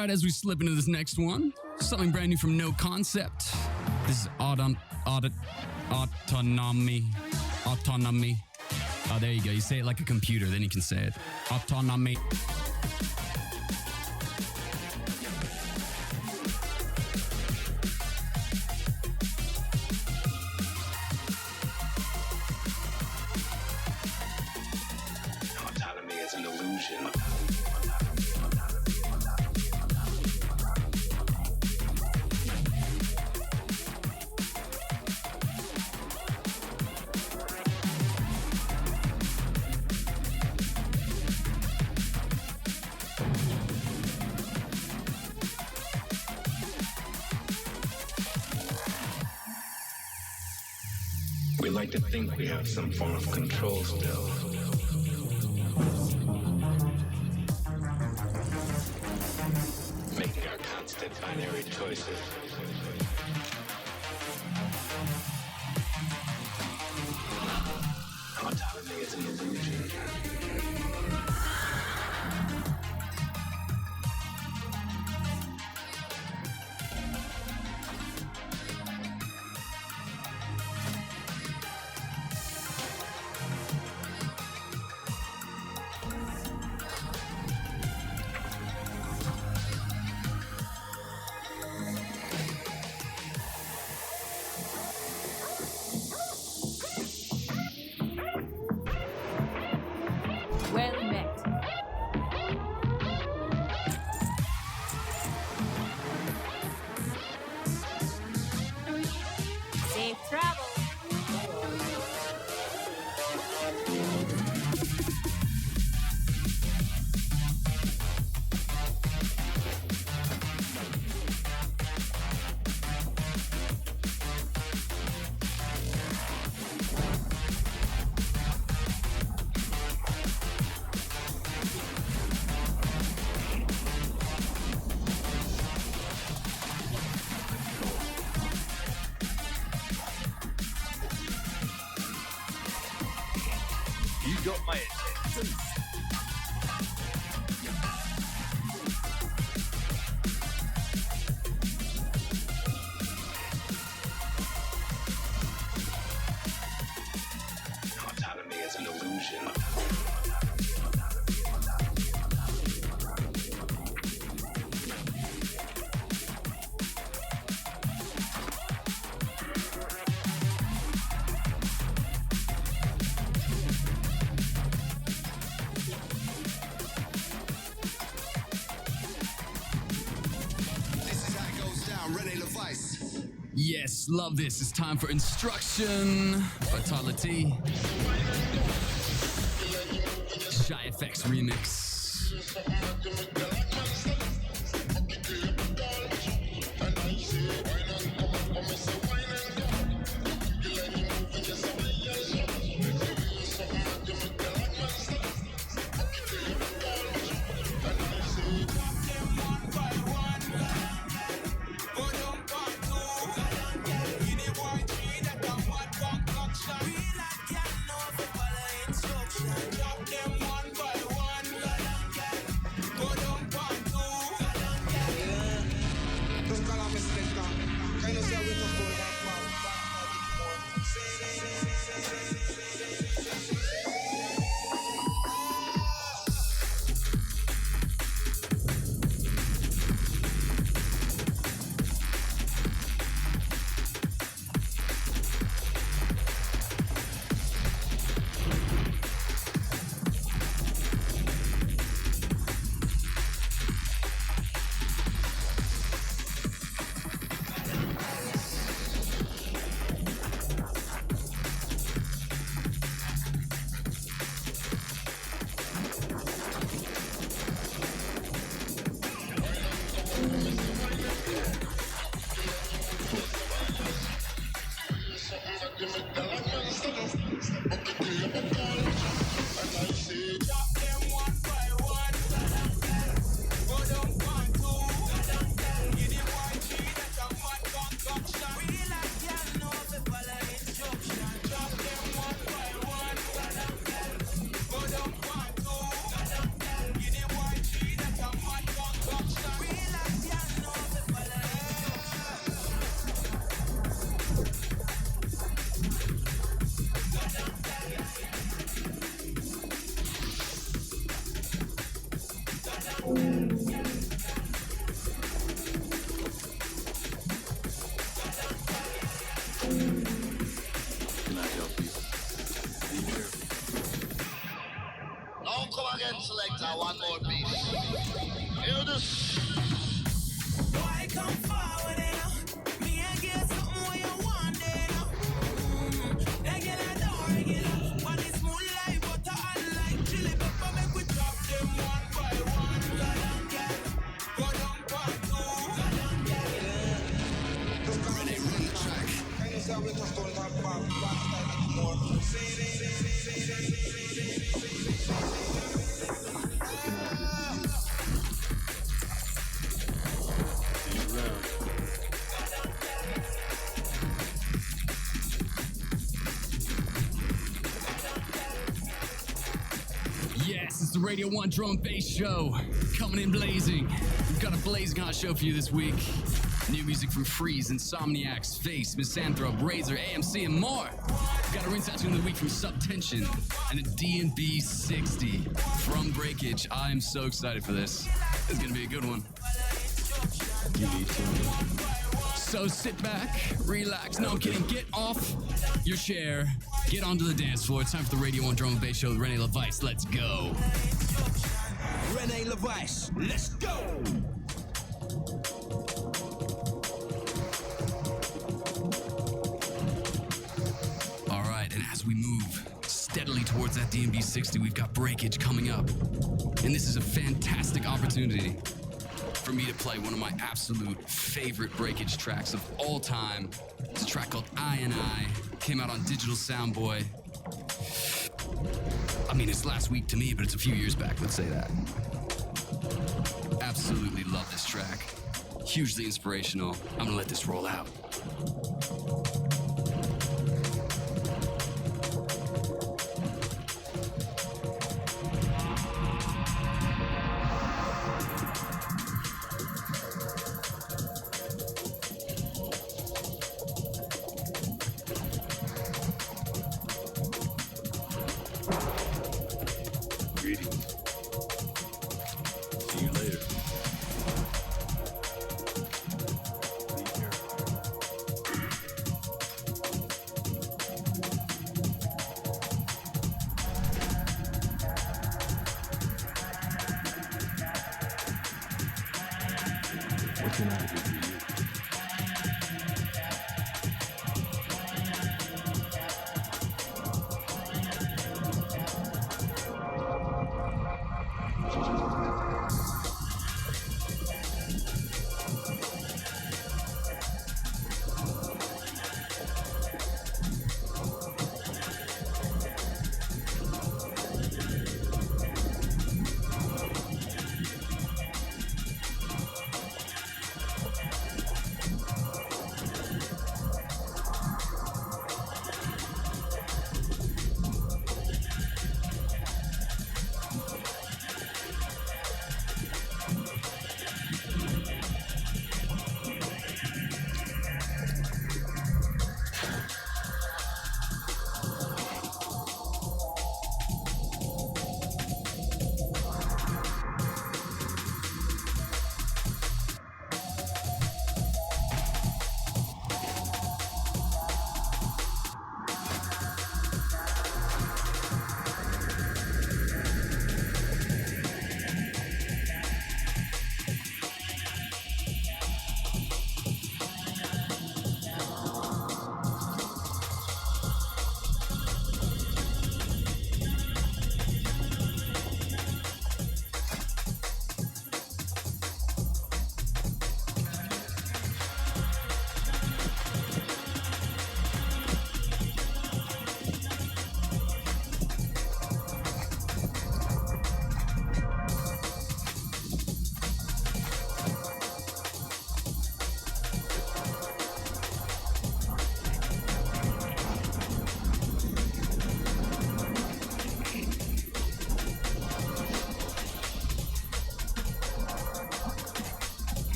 right, as we slip into this next one, something brand new from No Concept. This is autonomy. Autonomy. Oh, there you go. You say it like a computer, then you can say it. Autonomy. Autonomy is an illusion. We like to think we have some form of control still. Making our constant binary choices. Autonomy is an illusion. Well met. Safe travel. You got my attention. Autonomy is an illusion. Yes, love this. It's time for Instruction. Vitality. Shy Effects Remix. Drop them one by one. Go down, Can I help you? Be here. Now come again, selector, one more piece. Hear this? Why come forward, you know? Me, I get something what you want, you know? Regular, don't regular. But it's smooth like butter and like chili pepper. Make we drop them one by one. Go down, girl. Go down, part two. Go down, girl. Renee, run the track. And you say we just don't have back more. See you around. Yes, it's the Radio 1 Drum and Bass Show. Coming in blazing. We've got a blazing hot show for you this week. New music from Freeze, Insomniacs, Face, Misanthrope, Razor, AMC, and more. We've got a rinse out tune of the week from Subtension and a D&B 60 from Breakage. I am so excited for this. It's going to be a good one. You need some. So sit back, relax. No, I'm kidding. Get off your chair. Get onto the dance floor. It's time for the Radio 1 Drum and Bass Show with Renee LeVice. Let's go. Renee LeVice, let's go! All right, and as we move steadily towards that D&B 60, we've got Breakage coming up. And this is a fantastic opportunity for me to play one of my absolute favorite Breakage tracks of all time. It's a track called I and I. Came out on Digital Soundboy. I mean, it's last week to me, but it's a few years back, let's say that. Absolutely love this track. Hugely inspirational. I'm gonna let this roll out. Greetings. See you later. Be here. What can I do for you?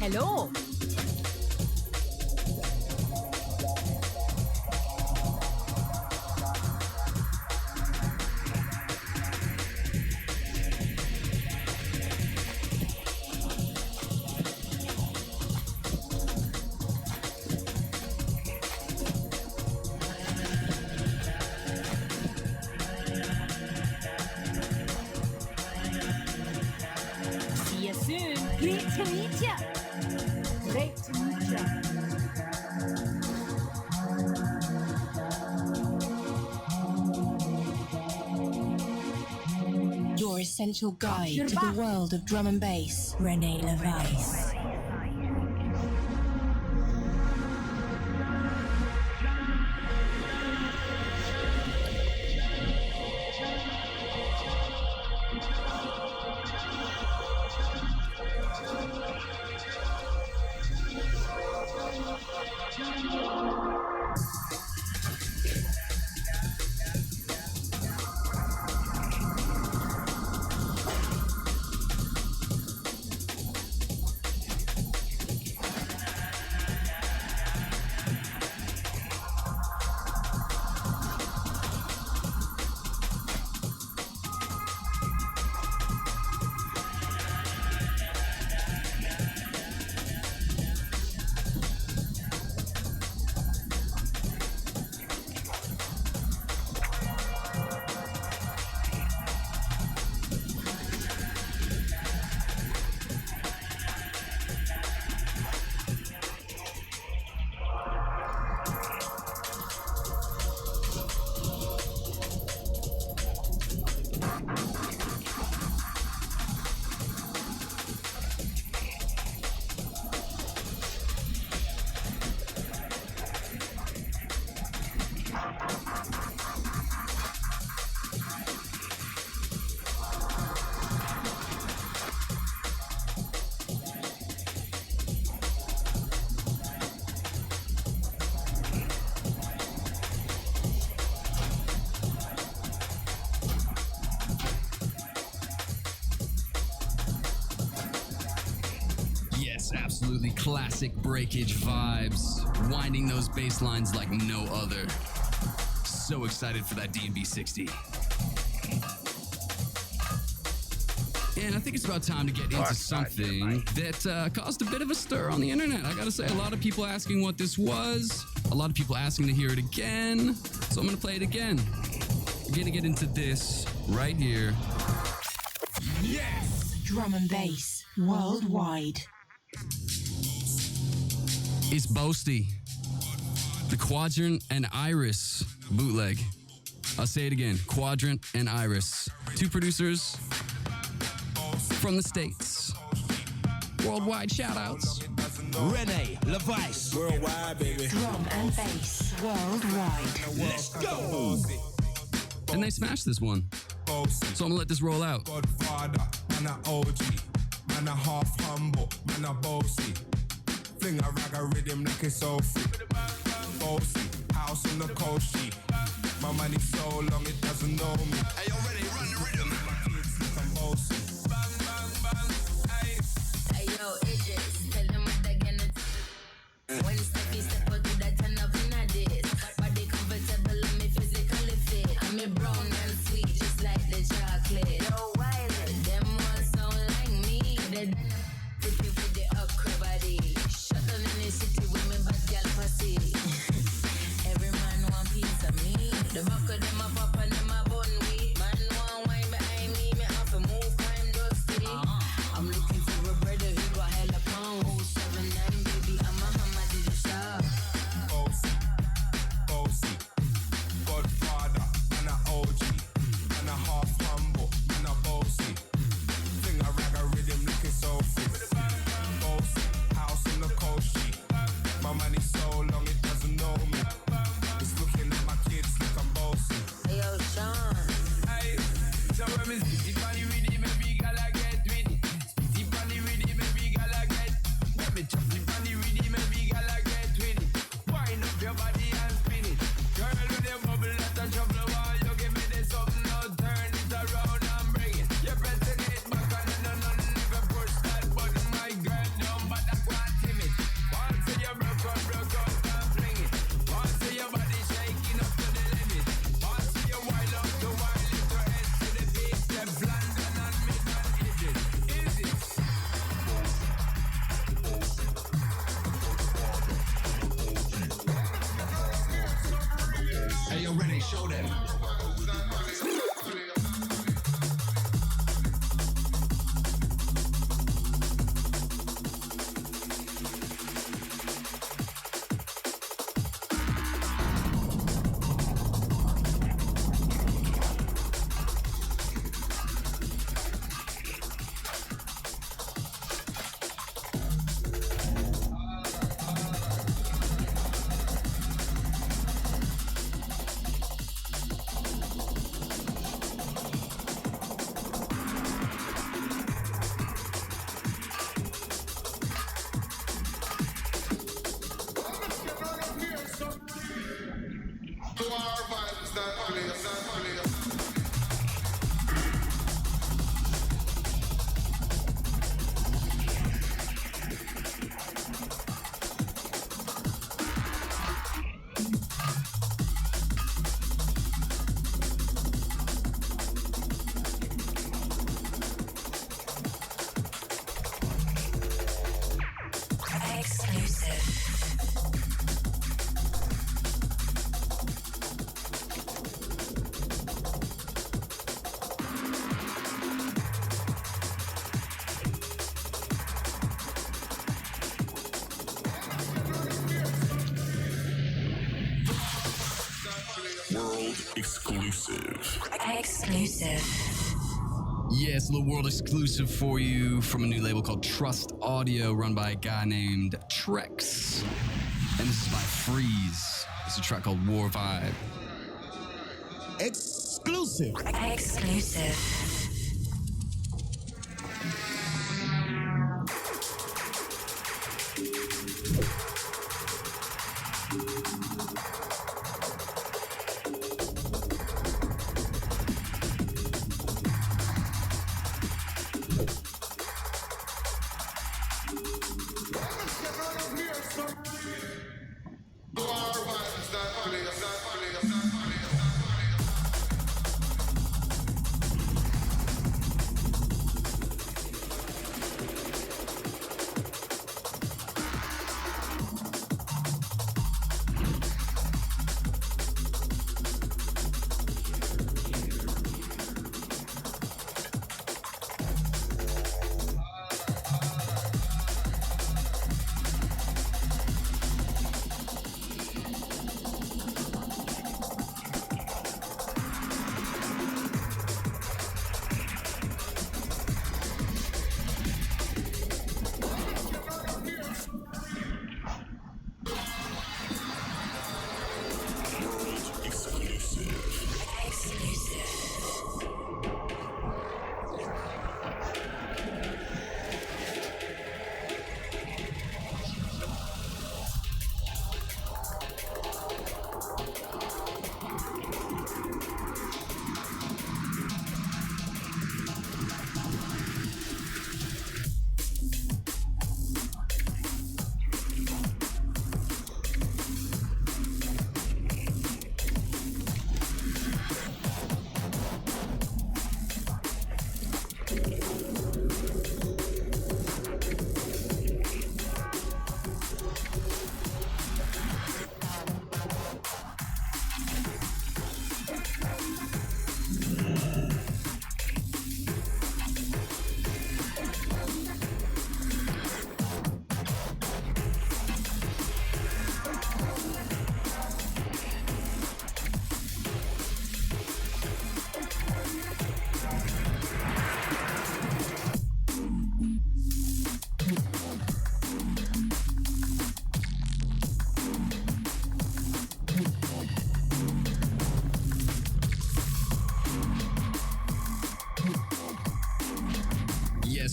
Hello. See you soon. Great to meet ya. Great to meet ya. Your essential guide to the world of drum and bass. Renee Levice. Absolutely classic breakage vibes, winding those bass lines like no other. So excited for that D&B 60. And I think it's about time to get into something that caused a bit of a stir on the internet. I gotta say, a lot of people asking what this was, a lot of people asking to hear it again, so I'm gonna play it again. We're gonna get into this right here. Yes! Drum and bass worldwide. It's Boasty, the Quadrant and Iris bootleg. I'll say it again, Quadrant and Iris. Two producers from the States. Worldwide shout-outs. Renee Levice. Worldwide, baby. Drum and bass worldwide. Let's go! And they smashed this one. So I'm gonna let this roll out. Godfather, man a OG, man a half humble, man a bossy. Fling a rag a rhythm like it's so free. Bossy, house on the coast sheet. My money so long it doesn't know me. Hey, you ready? Run the rhythm. My kids look I'm bossy. Bang, bang, bang, hey. Hey yo, AJ, tell them what they're gonna do. When Steffi step out to that turn up in a days. Body comfortable and me physically fit. I'm a brown and sweet, just like the chocolate. No wild, them ones sound like me. They tip you with the upcra body. Shut down in the city with me bad girl pussy. Every man want piece of me. The back of them a pop and them a bun weed. Man want wine behind me, me have to move crime dusty. I'm looking for a brother who got hella pound. 079 baby, I'm a hammer to the shop. Bossy, bossy. Godfather, man a OG, man a half humble, man a bossy. Fling a rag a rhythm like it's so free. Bossy, house on the coast sheet. My money so long it doesn't know me. It's looking at my kids like I'm bossy. Hey yo, Sean. Hey, so when me spitty funny with him, every gal I get with. Spitty funny with him, every gal I get. When me choppy funny with him, every gal I get with. Wind up your body and spin it. Girl with your bubble, let the trouble while you give me this something. Now turn it around and bring it. You're pressing it back and then none never push that button. My girl, don't but that one. Exclusive. Yeah, it's a little world exclusive for you from a new label called Trust Audio, run by a guy named Trex. And this is by Freeze. It's a track called War Vibe. Exclusive. Exclusive.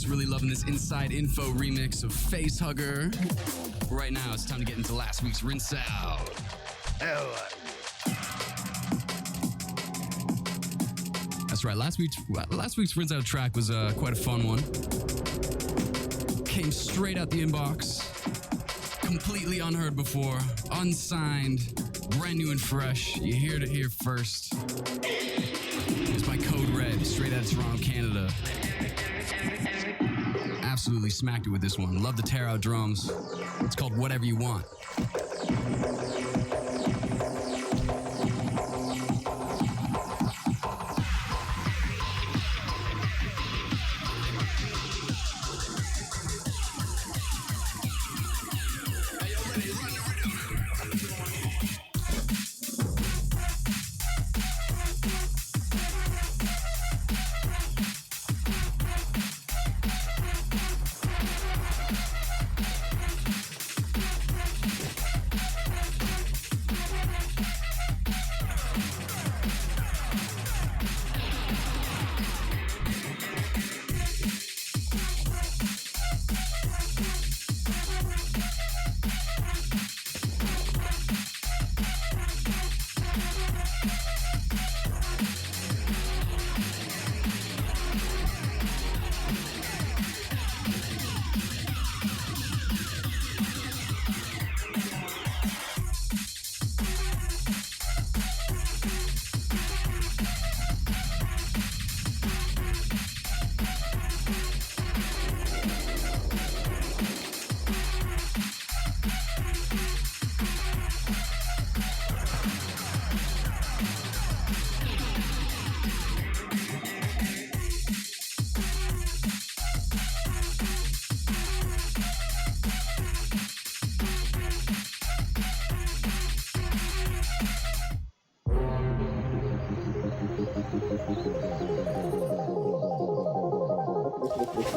Really loving this Inside Info remix of Facehugger. Right now, it's time to get into last week's Rinse Out. That's right, last week's Rinse Out track was quite a fun one. Came straight out the inbox, completely unheard before, unsigned, brand new and fresh. You heard it here first. It's by Code Red, straight out of Toronto, Canada. Absolutely smacked it with this one. Love the tear out drums. It's called Whatever You Want.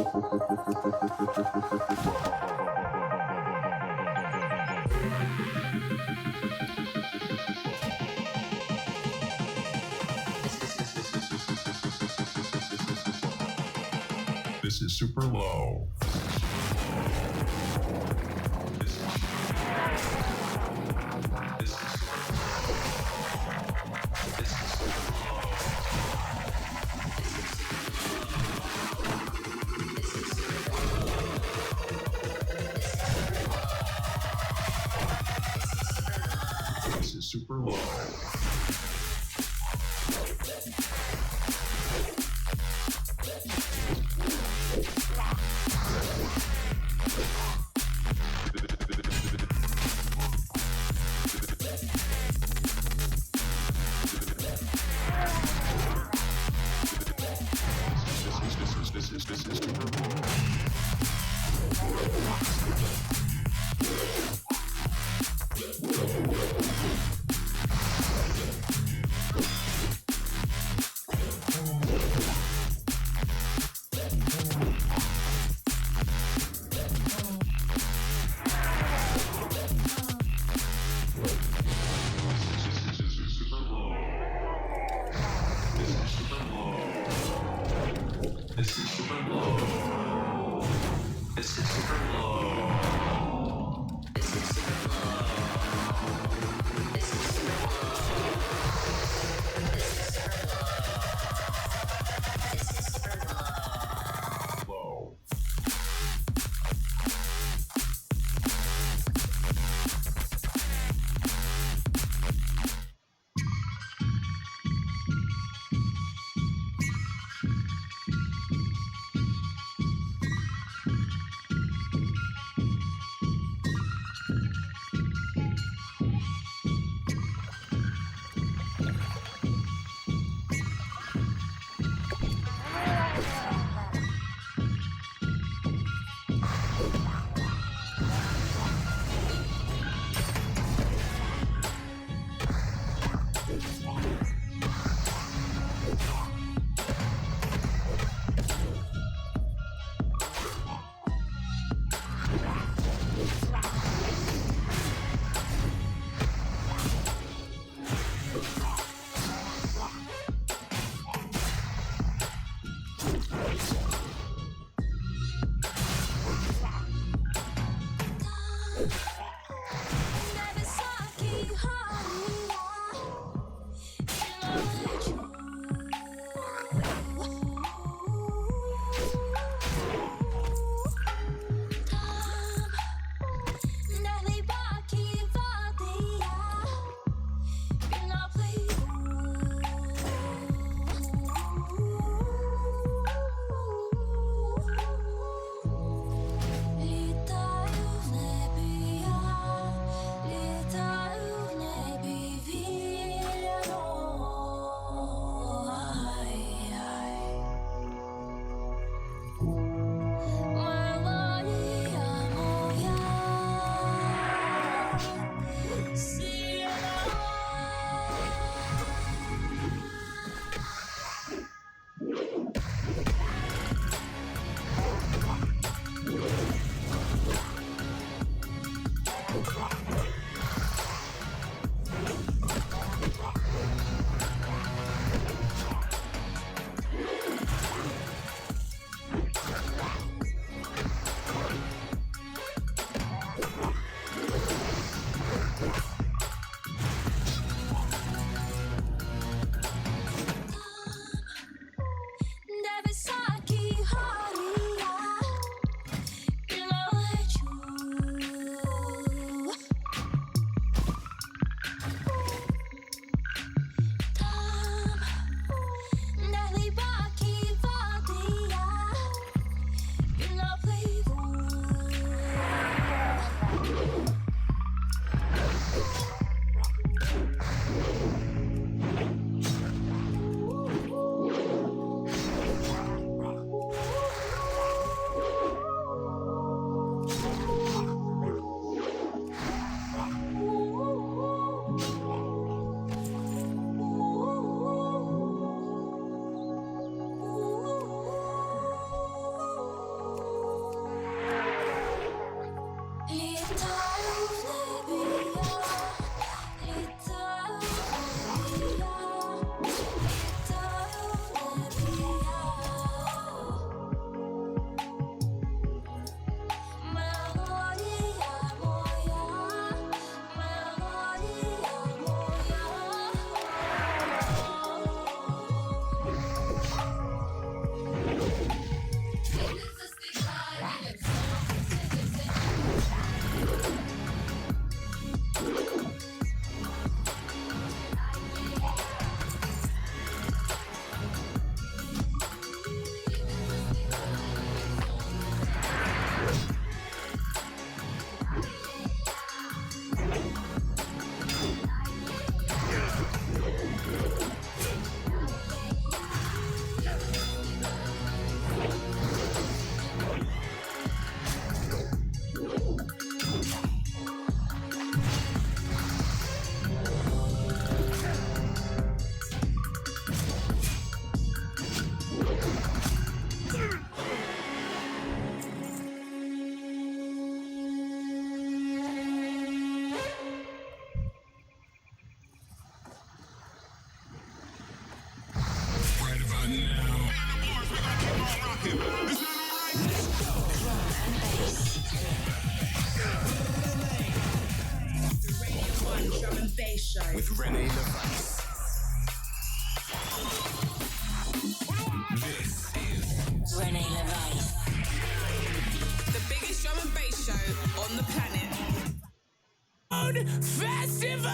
This is super low. This is super low. With Renee LeVice. This is Renee LeVice. The biggest drum and bass show on the planet. Festival!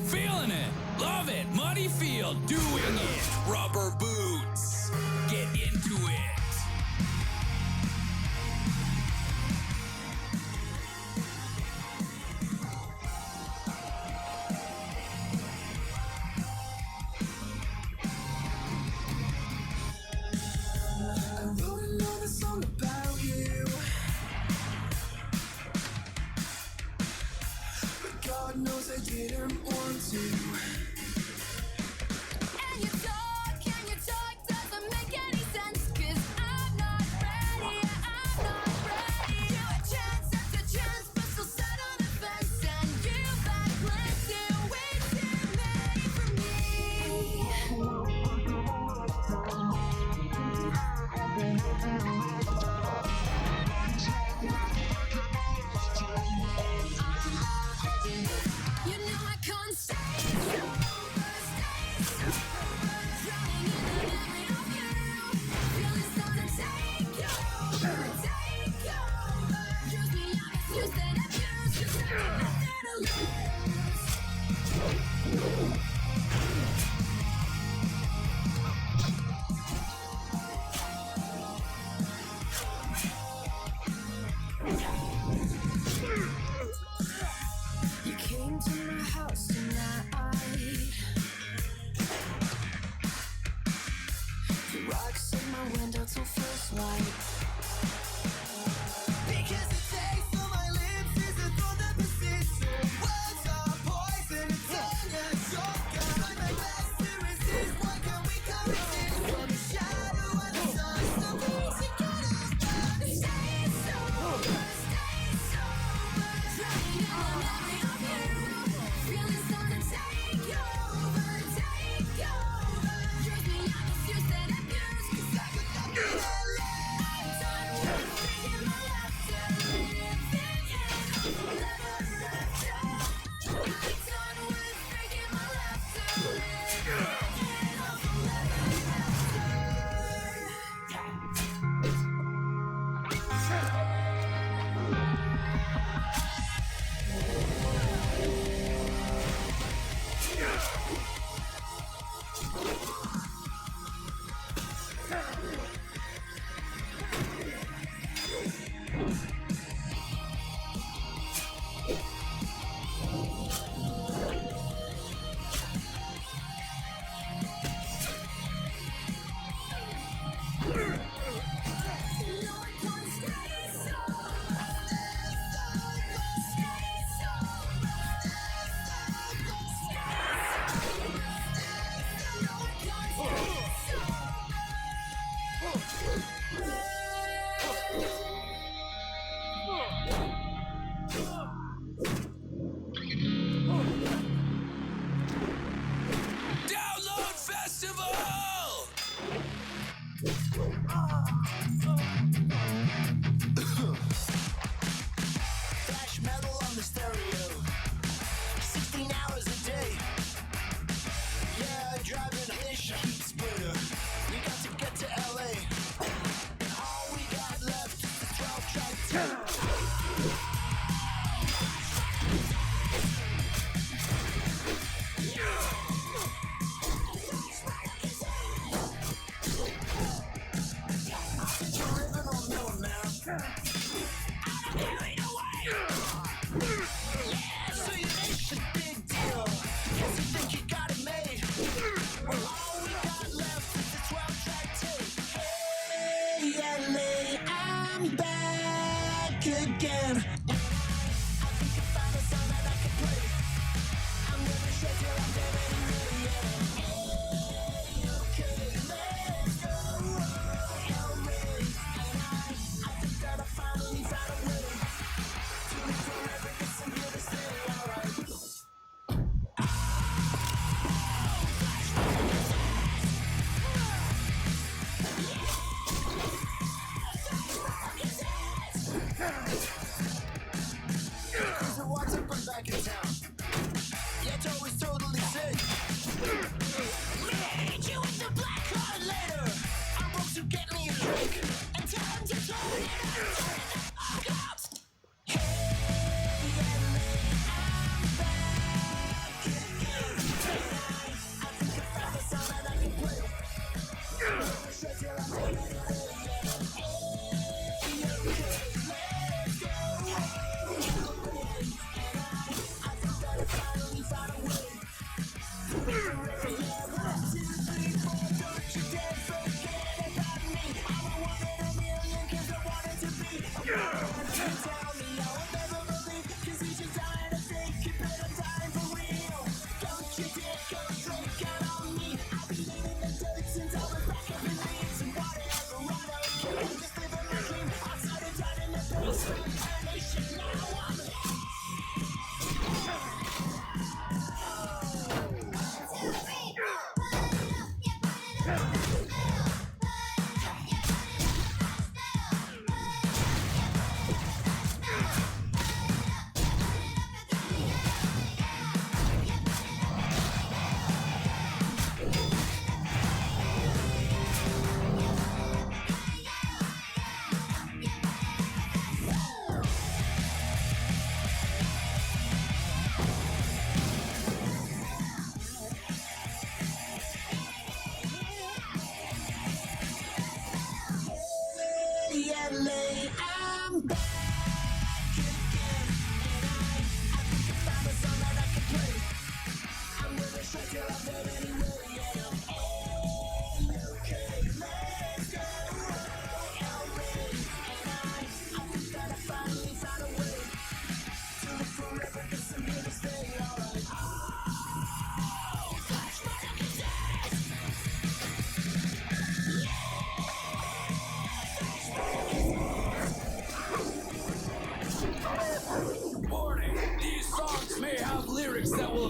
Feeling it, love it, muddy field, doing it, rubber boots, get into it.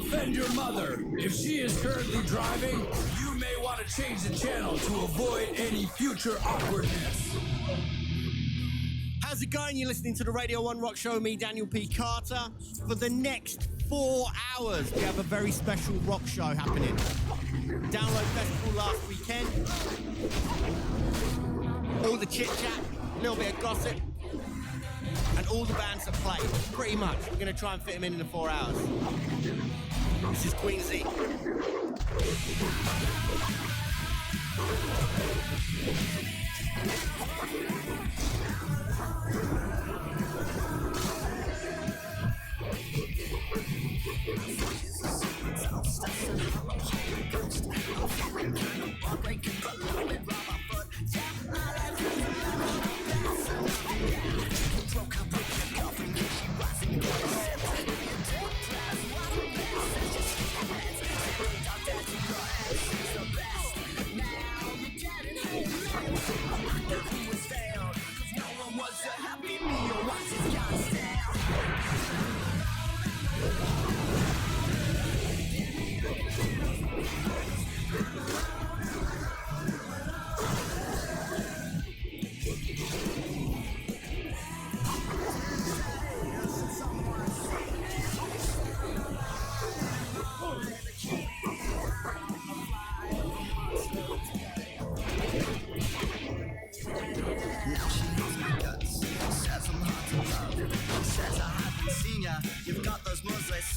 Offend your mother. If she is currently driving, you may want to change the channel to avoid any future awkwardness. How's it going? You're listening to the Radio 1 Rock Show, me, Daniel P. Carter. For the next 4 hours, we have a very special rock show happening. Download Festival last weekend. All the chit-chat, a little bit of gossip, and all the bands that play. Pretty much. We're going to try and fit them in the 4 hours. This is Queen Z.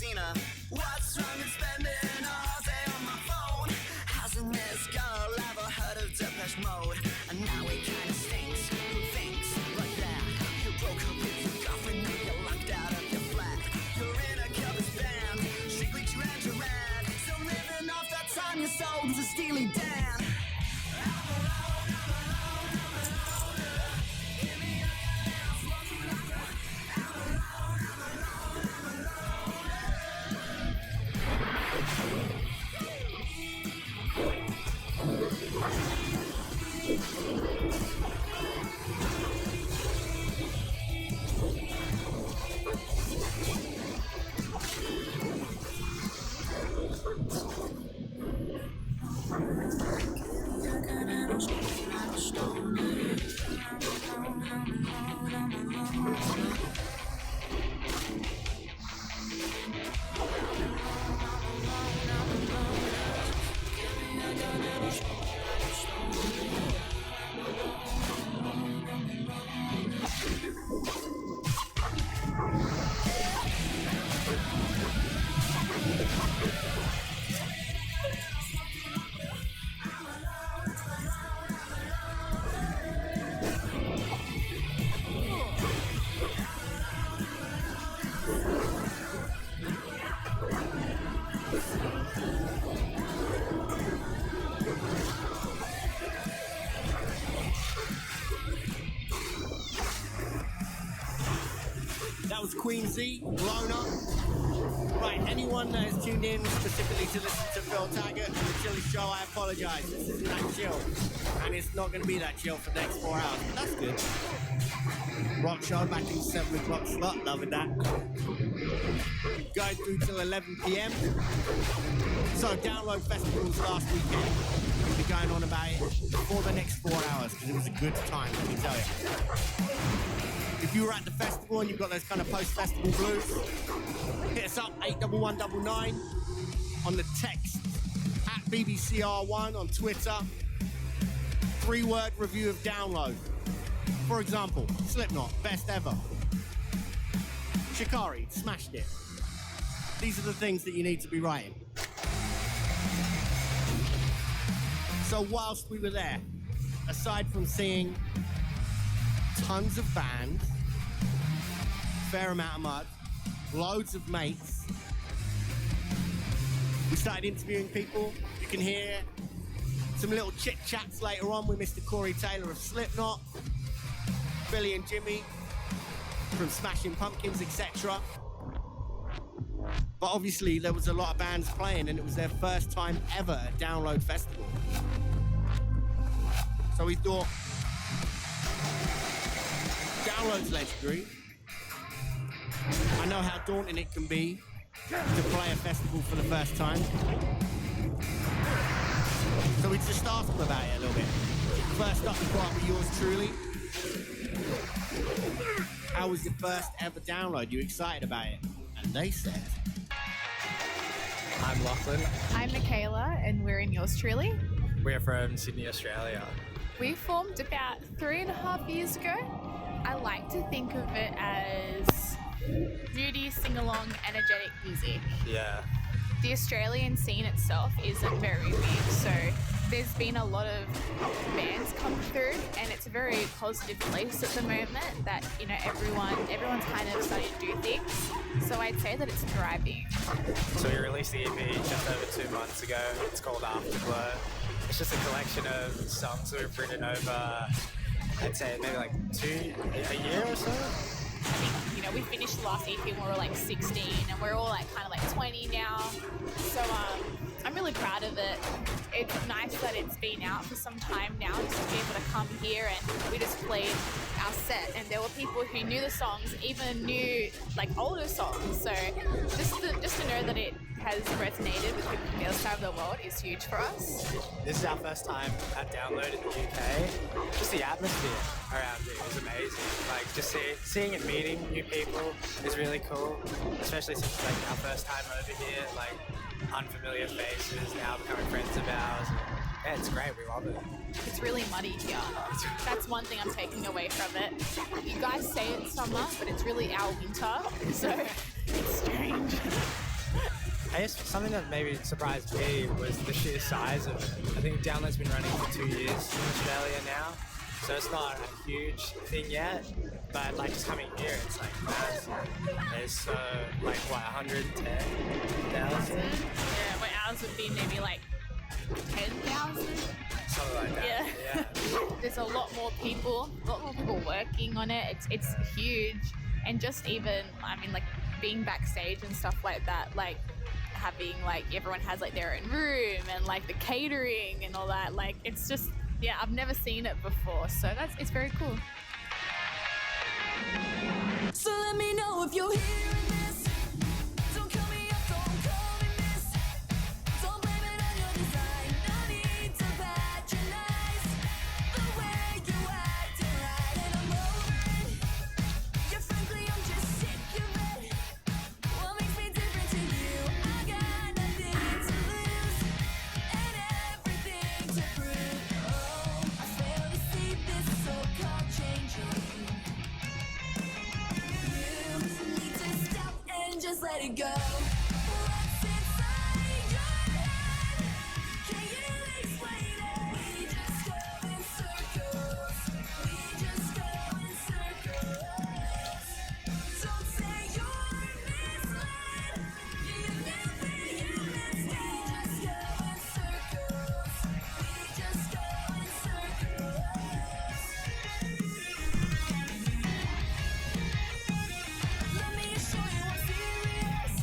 seen her. What's wrong with spending all day on my phone? Hasn't this girl ever heard of Depeche Mode? And now it kinda stinks. Who thinks like that? You broke up with your girlfriend, now you're locked out of your flat. You're in a covers band, strictly Duran, still living off that time you sold to Steely Dan. That was Queen Z, Blown Up. Right, anyone that has tuned in specifically to listen to Phil Taggart and the Chilly Show, I apologise. This isn't that chill. And it's not going to be that chill for the next 4 hours, but that's good. Rock show back in 7 o'clock slot, loving that. Going through till 11 p.m. So download festivals last weekend. We'll be going on about it for the next 4 hours because it was a good time, let me tell you. If you were at the festival and you've got those kind of post-festival blues, hit us up, 81199 on the text, at BBCR1 on Twitter. 3-word review of Download. For example, Slipknot, best ever. Shikari, smashed it. These are the things that you need to be writing. So whilst we were there, aside from seeing tons of bands, fair amount of mud, loads of mates, we started interviewing people. You can hear some little chit-chats later on with Mr. Corey Taylor of Slipknot, Billy and Jimmy from Smashing Pumpkins, etc. But obviously there was a lot of bands playing and it was their first time ever at Download Festival. So we thought, Download's legendary. I know how daunting it can be to play a festival for the first time. So we just asked them about it a little bit. First up, we got up with yours truly. How was your first ever Download? You excited about it? And they said... I'm Lachlan. I'm Michaela, and we're in yours truly. We're from Sydney, Australia. We formed about 3.5 years ago. I like to think of it as moody, sing-along, energetic music. Yeah. The Australian scene itself isn't very big, so there's been a lot of bands come through, and it's a very positive place at the moment that, you know, everyone's kind of starting to do things. So I'd say that it's thriving. So we released the EP just over 2 months ago. It's called Afterglow. It's just a collection of songs that we've written over, I'd say maybe like a year or so. I think, you know, we finished the last EP when we were like 16, and we're all like kind of like 20 now. So I'm really proud of it. It's nice that it's been out for some time now, just to be able to come here, and we just played our set, and there were people who knew the songs, even knew like older songs. So just to know that it has resonated with people from the other side of the world is huge for us. This is our first time at Download in the UK. Just the atmosphere around it is amazing. Like just seeing and meeting new people is really cool, especially since it's like our first time over here. Like unfamiliar faces now becoming friends of ours. Yeah, it's great. We love it. It's really muddy here. That's one thing I'm taking away from it. You guys say it's summer, but it's really our winter, so it's strange. I guess something that maybe surprised me was the sheer size of it. I think download's been running for 2 years in Australia now, so it's not a huge thing yet. But like just coming here, it's like massive. There's like what 110,000. Yeah, where ours would be maybe like 10,000. Something like that. Yeah. There's a lot more people working on it. It's huge, and just even I mean like being backstage and stuff like that, like having like everyone has like their own room and like the catering and all that. Like it's just I've never seen it before, so it's very cool. So let me know if you're hearing this. Don't call me up, don't call me miss. Don't blame it on your design. No need to patronize the way you acting right. And I'm over it. Yeah, frankly, I'm just sick of it. What makes me different to you? I got nothing to lose and everything to prove. Oh, I fail to see this so-called changing. Just let it go. What's inside your head? Can you explain it? We just go in circles. We just go in circles. Don't say you're misled. You never missed. We just go in circles. We just go in circles. Let me show you I'm serious.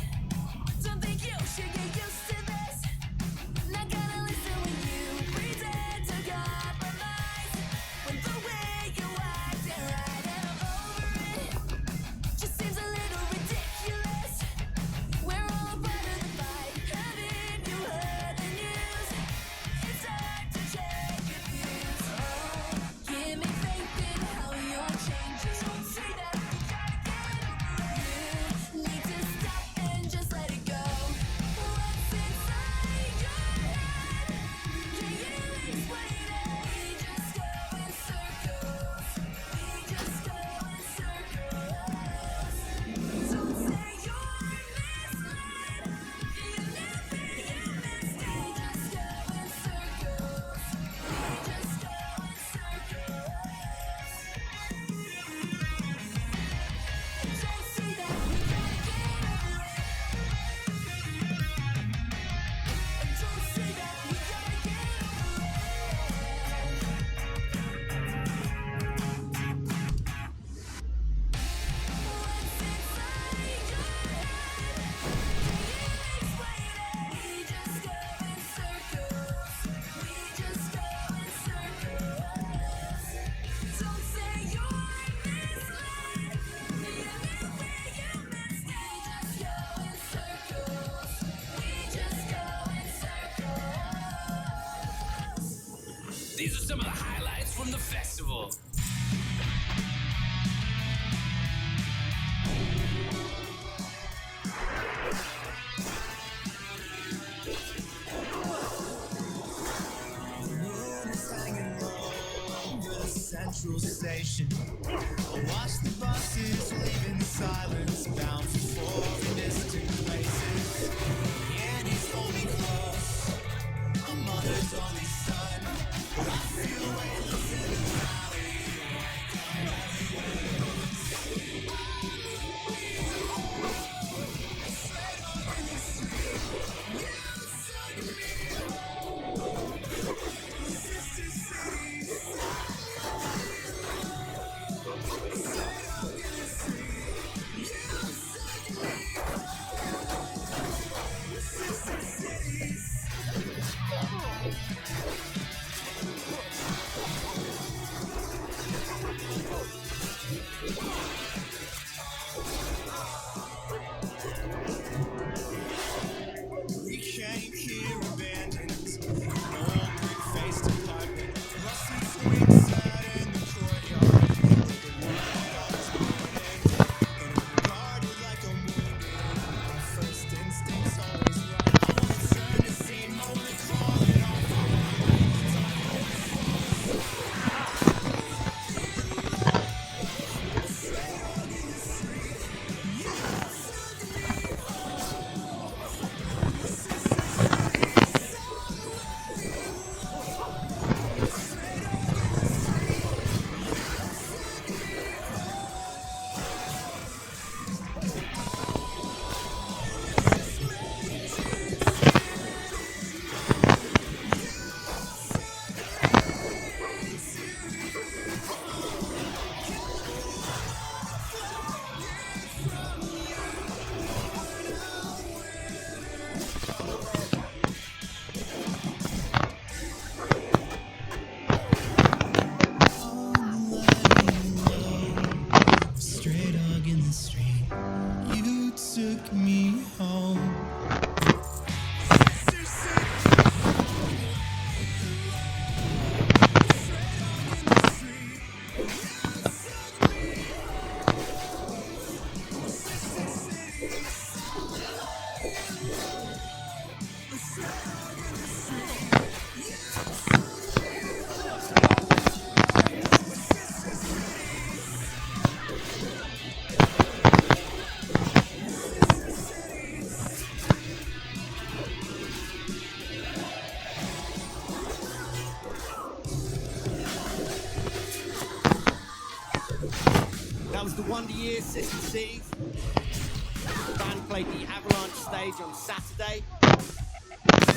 That was the Wonder Years, Sister Cities. The band played the Avalanche stage on Saturday.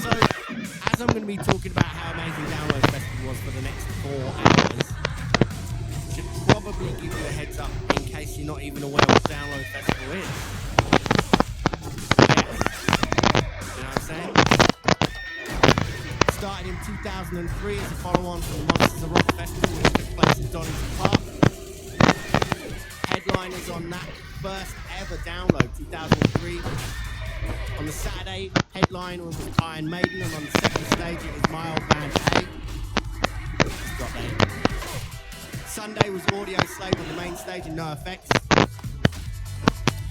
So, as I'm going to be talking about how amazing Download Festival was for the next 4 hours, should probably give you a heads up in case you're not even aware what Download Festival is. Yeah. You know what I'm saying? Started in 2003 as a follow-on from the Monsters of Rock Festival, which took place in Donington Park. Headliners on that first ever Download, 2003. On the Saturday, headline was Iron Maiden, and on the second stage it was my old band A. Got there. Sunday was Audio Slave on the main stage and No Effects.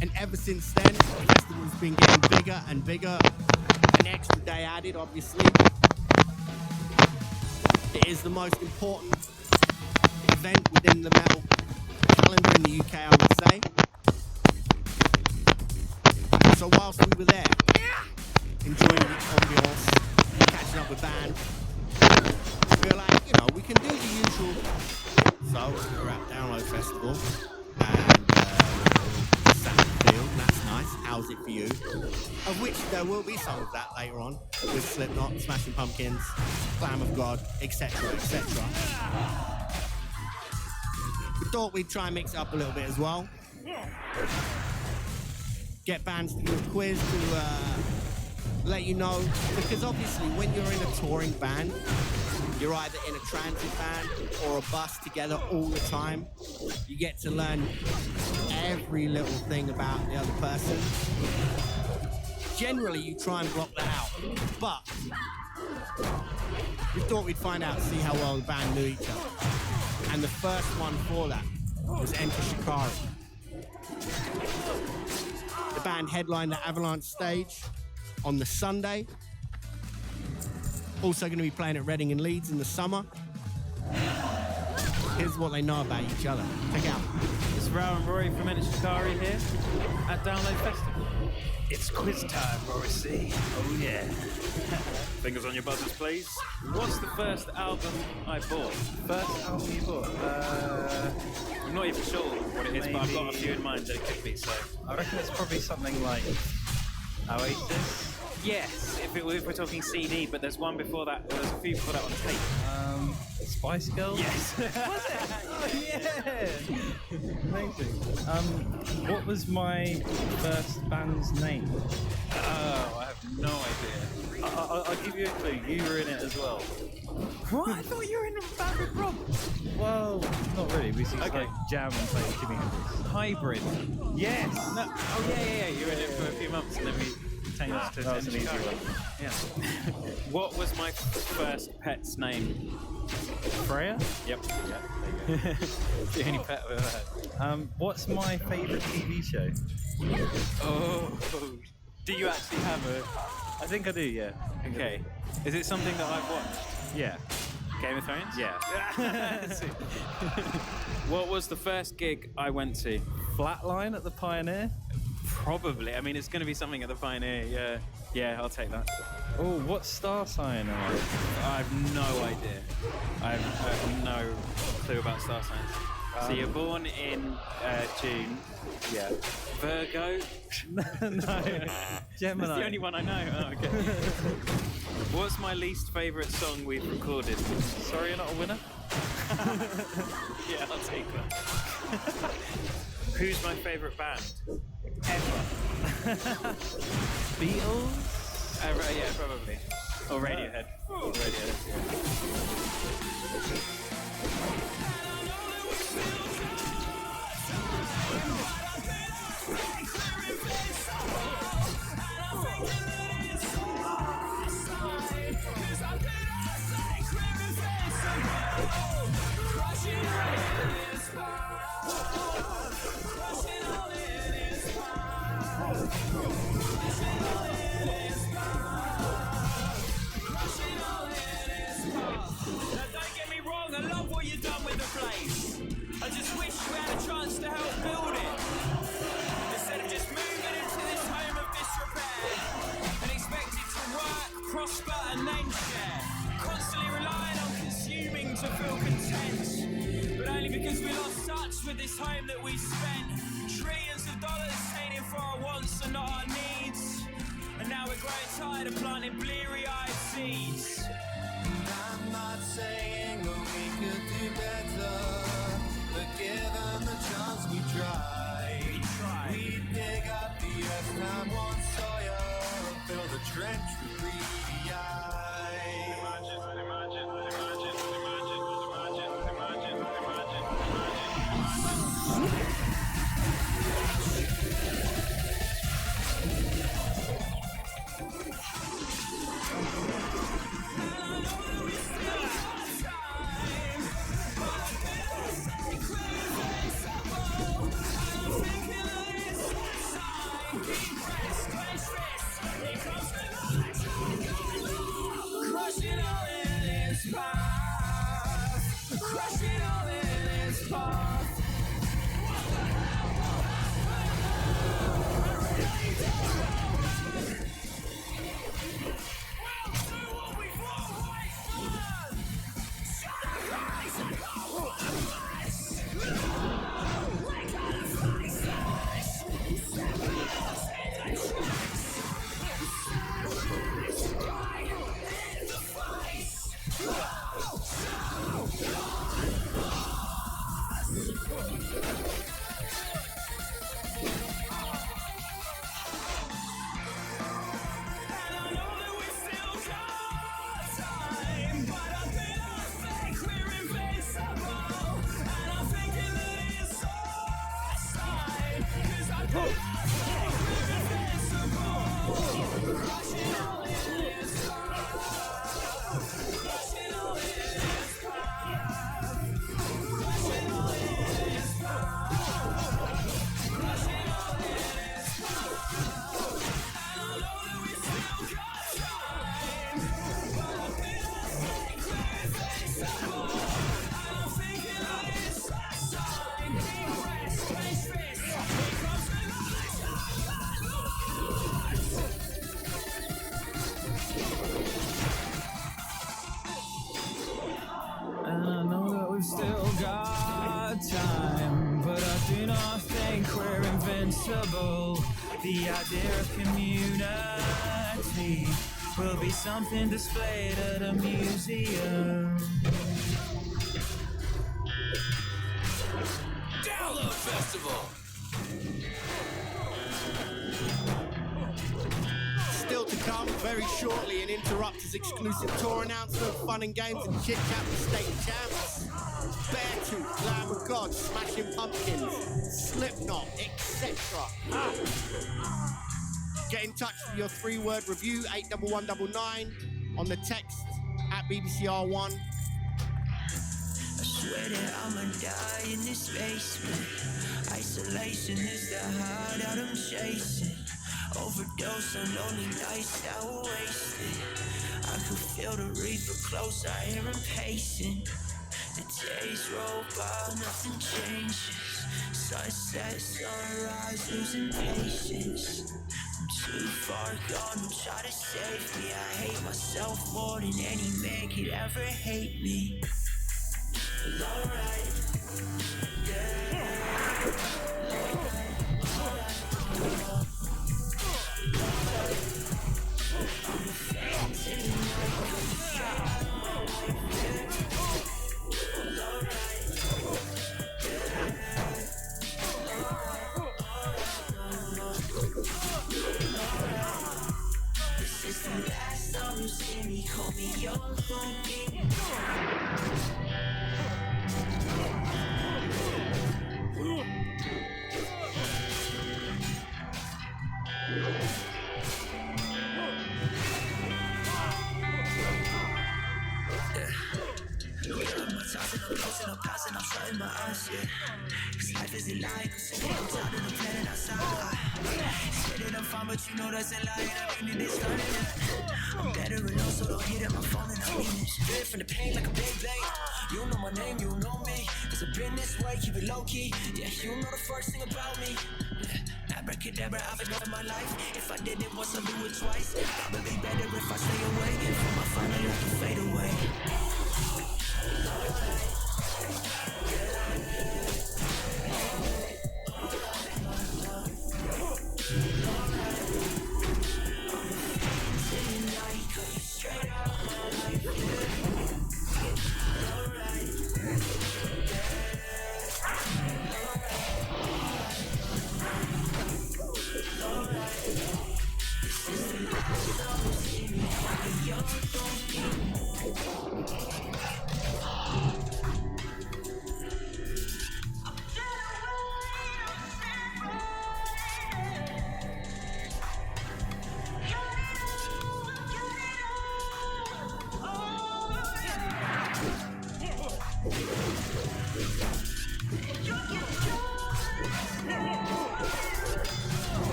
And ever since then, the festival's been getting bigger and bigger. An extra day added, obviously. It is the most important event within the metal calendar in the UK, I would say. So whilst we were there, enjoying the ambiance, catching up with bands, I feel like, you know, we can do the usual. So we're at Download Festival, and Field, that's nice. How's it for you? Of which there will be some of that later on with Slipknot, Smashing Pumpkins, Lamb of God, etc., etc. We thought we'd try and mix it up a little bit as well. Get bands to do a quiz to let you know, because obviously when you're in a touring band, you're either in a transit band or a bus together all the time. You get to learn every little thing about the other person. Generally, you try and block that out, but we thought we'd find out, see how well the band knew each other. And the first one for that was Enter Shikari. The band headlined the Avalanche stage on the Sunday. Also going to be playing at Reading and Leeds in the summer. Here's what they know about each other. Check it out. It's Rao and Rory from Enter Shikari here at Download Festival. It's quiz time, Morrissey. Oh yeah. Fingers on your buzzers, please. What's the first album I bought? First album you bought? I'm not even sure what it is, but I've got a few in mind that it could be, so. I reckon it's probably something like Oasis. Yes, if we're talking CD, but there's one before that, there's a few before that on tape. Spice Girls? Yes. Was it? Oh yeah! Amazing. What was my first band's name? Oh, I have no idea. I'll give you a clue. You were in it as well. What? I thought you were in a band with Rob. Well, not really. We used to like jam and play Jimi Hendrix. Hybrid. Yes. No. Oh yeah. You were in it for a few months, and then we changed to that was an easy one. Yeah. What was my first pet's name? Freya? Yep. Yeah. There you go. It's the only pet I've ever had. What's my favourite TV show? Oh. Do you actually have a? I think I do, yeah. Okay. Is it something that I've watched? Yeah. Game of Thrones? Yeah. What was the first gig I went to? Flatline at the Pioneer? Probably. I mean, it's going to be something at the Pioneer. Yeah. Yeah, I'll take that. Oh, what star sign am I? I have no idea. I have no clue about star signs. So you're born in June. Yeah. Virgo? No. Gemini. That's the only one I know. Oh, okay. What's my least favourite song we've recorded? Sorry you're not a winner? Yeah, I'll take that. Who's my favourite band? Ever. Beatles? Yeah, probably. Or Radiohead. Oh. Radiohead. I just wish you had a chance to help build it. Instead of just moving into this home of disrepair and expect it to work, prosper and name share. Constantly relying on consuming to feel content, but only because we lost touch with this time that we spent. Trillions of dollars taken for our wants and not our needs. And now we're growing tired of planting bleary-eyed seeds. I'm not saying that we could do better, but given the chance we try. We'd dig up the earth time one soil, fill the trench with greedy eyes. Still got time, but I do not think we're invincible. The idea of community will be something displayed at a museum. Download Festival! Still to come, very shortly, an Interrupters exclusive tour announcement, fun and games and chit chat with state champs. Beartooth, Lamb of God, Smashing Pumpkins, Slipknot, etc. Get in touch with your 3-word review, 81199, on the text at BBCR1. I swear that I'ma die in this basement. Isolation is the hideout I'm chasing. Overdose on lonely nights that were wasted. I could feel the reaper close, I hear him pacing. The days roll by, nothing changes. Sunset, sunrise, losing patience. I'm too far gone, don't try to save me. I hate myself more than any man could ever hate me. It's alright, yeah. This is the last time you see me, call me your homie. I'm passing, I'm shutting my eyes, yeah. Cause life is a lie, cause I'm tired of the planet outside. Say that I'm fine, but you know that's a lie, and I mean it, it's starting out. I'm better alone, so don't hit at my phone, and I mean it. Straight from the pain like a Beyblade. You know my name, you know me. Cause I've been this way, keep it low key. Yeah, you know the first thing about me. Yeah. Abracadabra, I've enjoyed my life. If I did it once, I'll do it twice. Probably better if I stay away from my final life to fade away.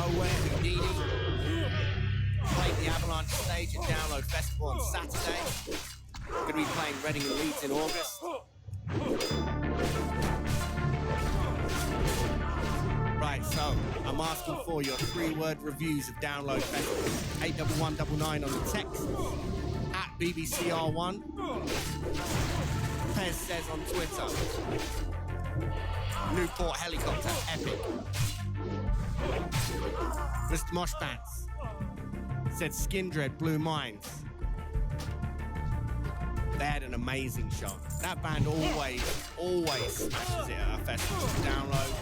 Nowhere, Houdini. Played the Avalanche stage at Download Festival on Saturday. Gonna be playing Reading and Leeds in August. Right, so I'm asking for your 3-word reviews of Download Festival. 81199 on the text. At BBCR1. Pez says on Twitter. Newport Helicopter, epic. Mr. Moshpants said Skindred, Blue Minds. They had an amazing show. That band always smashes it at a festival. Download.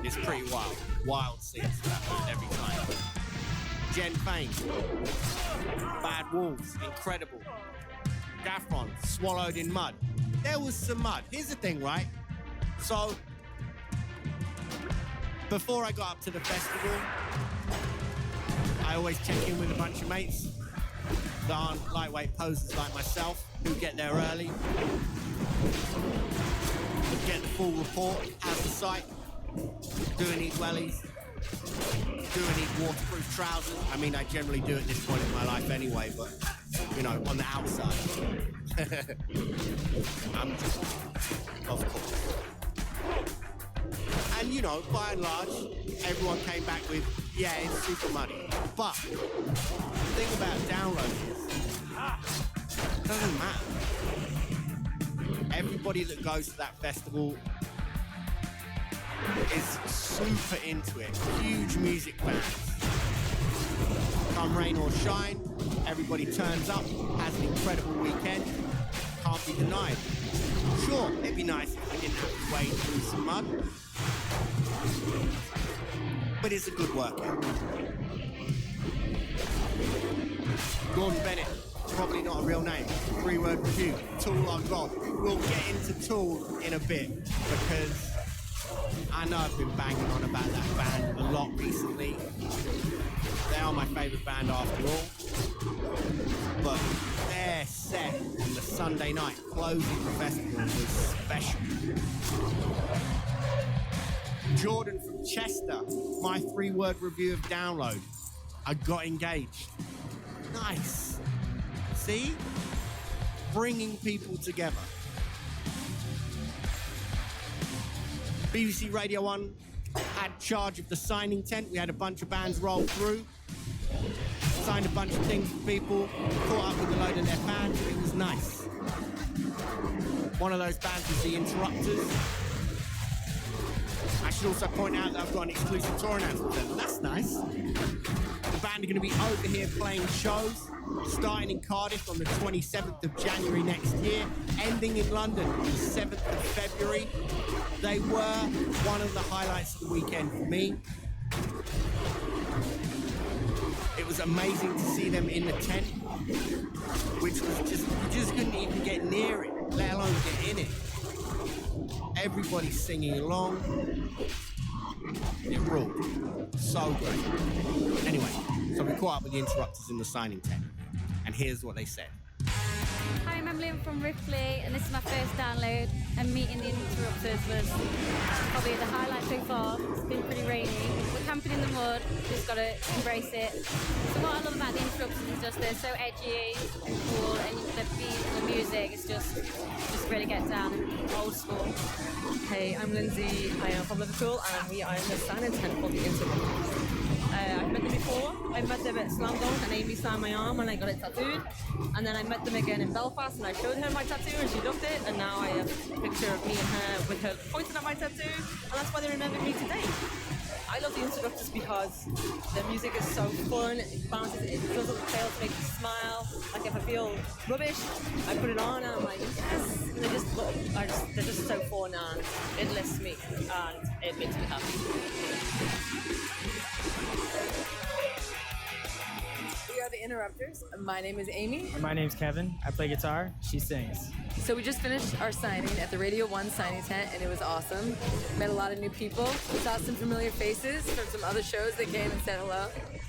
It's pretty wild. Wild scenes for that band every time. Jen Payne. Bad Wolves, incredible. Gaffron, Swallowed in Mud. There was some mud. Here's the thing, right? So, before I got up to the festival, I always check in with a bunch of mates that aren't lightweight posers like myself, who get there early, get the full report, as the site, do I need wellies, do I need waterproof trousers? I mean, I generally do at this point in my life anyway, but, you know, on the outside. I'm just, of course. And, you know, by and large, everyone came back with, yeah, it's super muddy. But the thing about download is, it doesn't matter. Everybody that goes to that festival is super into it. Huge music fans. Come rain or shine, everybody turns up, has an incredible weekend. Can't be denied. Sure, it'd be nice if we didn't have to wade through some mud. But it's a good workout. Gordon Bennett, probably not a real name. 3-word review, Tool on God. We'll get into Tool in a bit because I know I've been banging on about that band a lot recently. They are my favourite band after all. But their set on the Sunday night closing the festival was special. Jordan from Chester, my 3-word review of Download. I got engaged. Nice. See? Bringing people together. BBC Radio 1 had charge of the signing tent. We had a bunch of bands roll through. Signed a bunch of things for people. Caught up with a load of their fans. It was nice. One of those bands was The Interrupters. I should also point out that I've got an exclusive tour announcement with them. That's nice. The band are going to be over here playing shows, starting in Cardiff on the 27th of January next year, ending in London on the 7th of February. They were one of the highlights of the weekend for me. It was amazing to see them in the tent, which was just, you just couldn't even get near it, let alone get in it. Everybody's singing along. It ruled. So great. Anyway, so we caught up with the Interrupters in the signing tent, and here's what they said. Hi, I'm Emily from Ripley, and this is my first download, and meeting the Interrupters was probably the highlight so far. It's been pretty rainy. We're camping in the mud, just gotta embrace it. So what I love about the Interrupters is just they're so edgy and cool, and the beat and the music is just really gets down and old school. Hey, I'm Lindsay, I am from Liverpool, and we are in the signing tent for the Interrupters. I've met them before. I met them at Slam Dunk, and Amy signed my arm and I got it tattooed. And then I met them again in Belfast, and I showed her my tattoo, and she loved it. And now I have a picture of me and her with her pointing at my tattoo, and that's why they remember me today. I love the Interrupters because their music is so fun. It bounces, it doesn't fail to make me smile. Like if I feel rubbish, I put it on and I'm like, yes. And they're just so fun, and it lifts me and it makes me happy. We are the Interrupters. My name is Amy. My name's Kevin. I play guitar. She sings. So we just finished our signing at the Radio 1 signing tent, and it was awesome. Met a lot of new people. Saw some familiar faces from some other shows that came and said hello.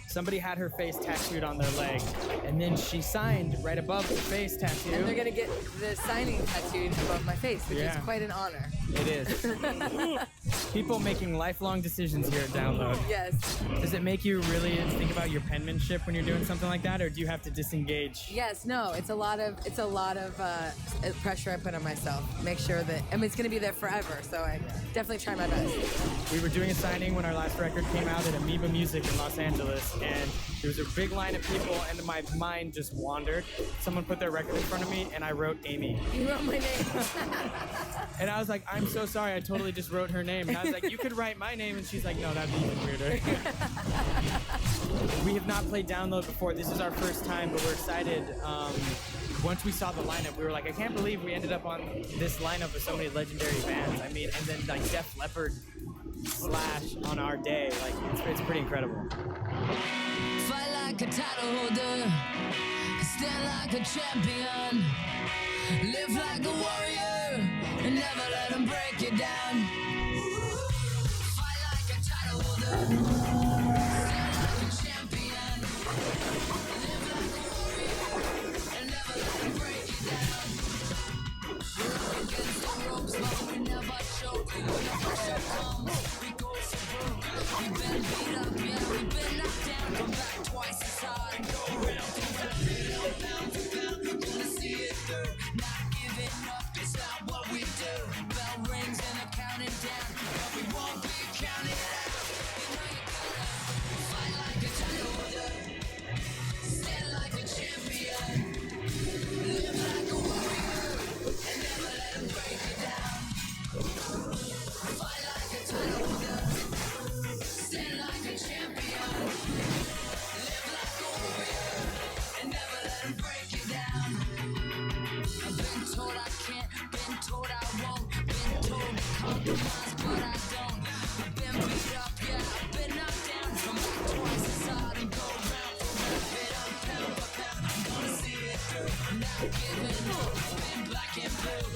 Somebody had her face tattooed on their leg, and then she signed right above the face tattoo. And they're going to get the signing tattooed above my face, which is quite an honor. It is. people making lifelong decisions here at Download. Yes. Does it make you really think about your penmanship when you're doing something like that, or do you have to disengage? Yes, no, it's a lot of pressure I put on myself. Make sure that, I mean, it's gonna be there forever, so I definitely try my best. We were doing a signing when our last record came out at Amoeba Music in Los Angeles, and there was a big line of people, and my mind just wandered. Someone put their record in front of me, and I wrote Amy. You wrote my name. And I was like, I'm so sorry, I totally just wrote her name. And I was like, you could write my name, and she's like, no, that'd be even weirder. We have not played Download before. This is our first time, but we're excited. Once we saw the lineup, we were like, I can't believe we ended up on this lineup with so many legendary bands. I mean, and then like Def Leppard Slash on our day. Like, it's pretty incredible. Fight like a title holder, stand like a champion, live like a warrior, and never let them break you down. Fight like a title holder, stand like a champion, live like a warrior, and never let them break you down. We're up against the ropes, but we never choke. When the pressure comes, we go so broke. We've been beat up, yeah, we've been knocked down. Come back twice as hard and go round to round. Pound to pound, we're gonna see it through. Not giving up, it's not what we do. Bell rings and a counting down, but we won't be counted out. You know you gotta fight like a title holder, stand like a champion, live like a warrior, and never let them break you down. Fight like a title holder, stand like a champion, live like a warrior, and never let them break you down. I've been told I can't, been told I won't, been told to compromise, but I don't. I've been beat up, yeah, I've been knocked down. Come back twice as hard and go round for round. Hit up pound by pound, I'm gonna see it through. I'm not giving up, I've been black and blue,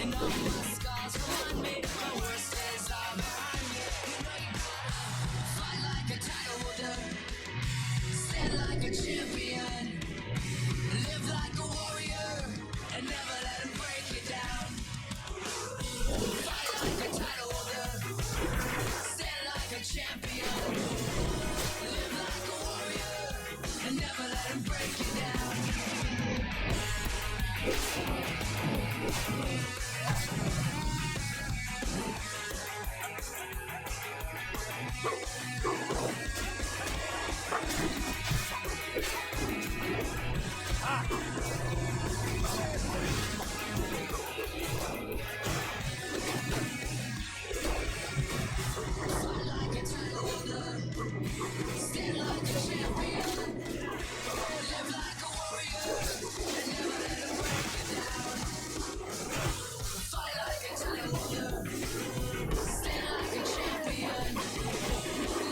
and all my scars remind me my worst days are behind me. You know you gotta fight like a title holder, stand like a champion, live like a warrior, and never let them break you down. Fight like a title holder, stand like a champion, live like a warrior, and never let them break you down. Stand like a champion, live like a warrior, and never let them break you down. Fight like a title holder, stand like a champion,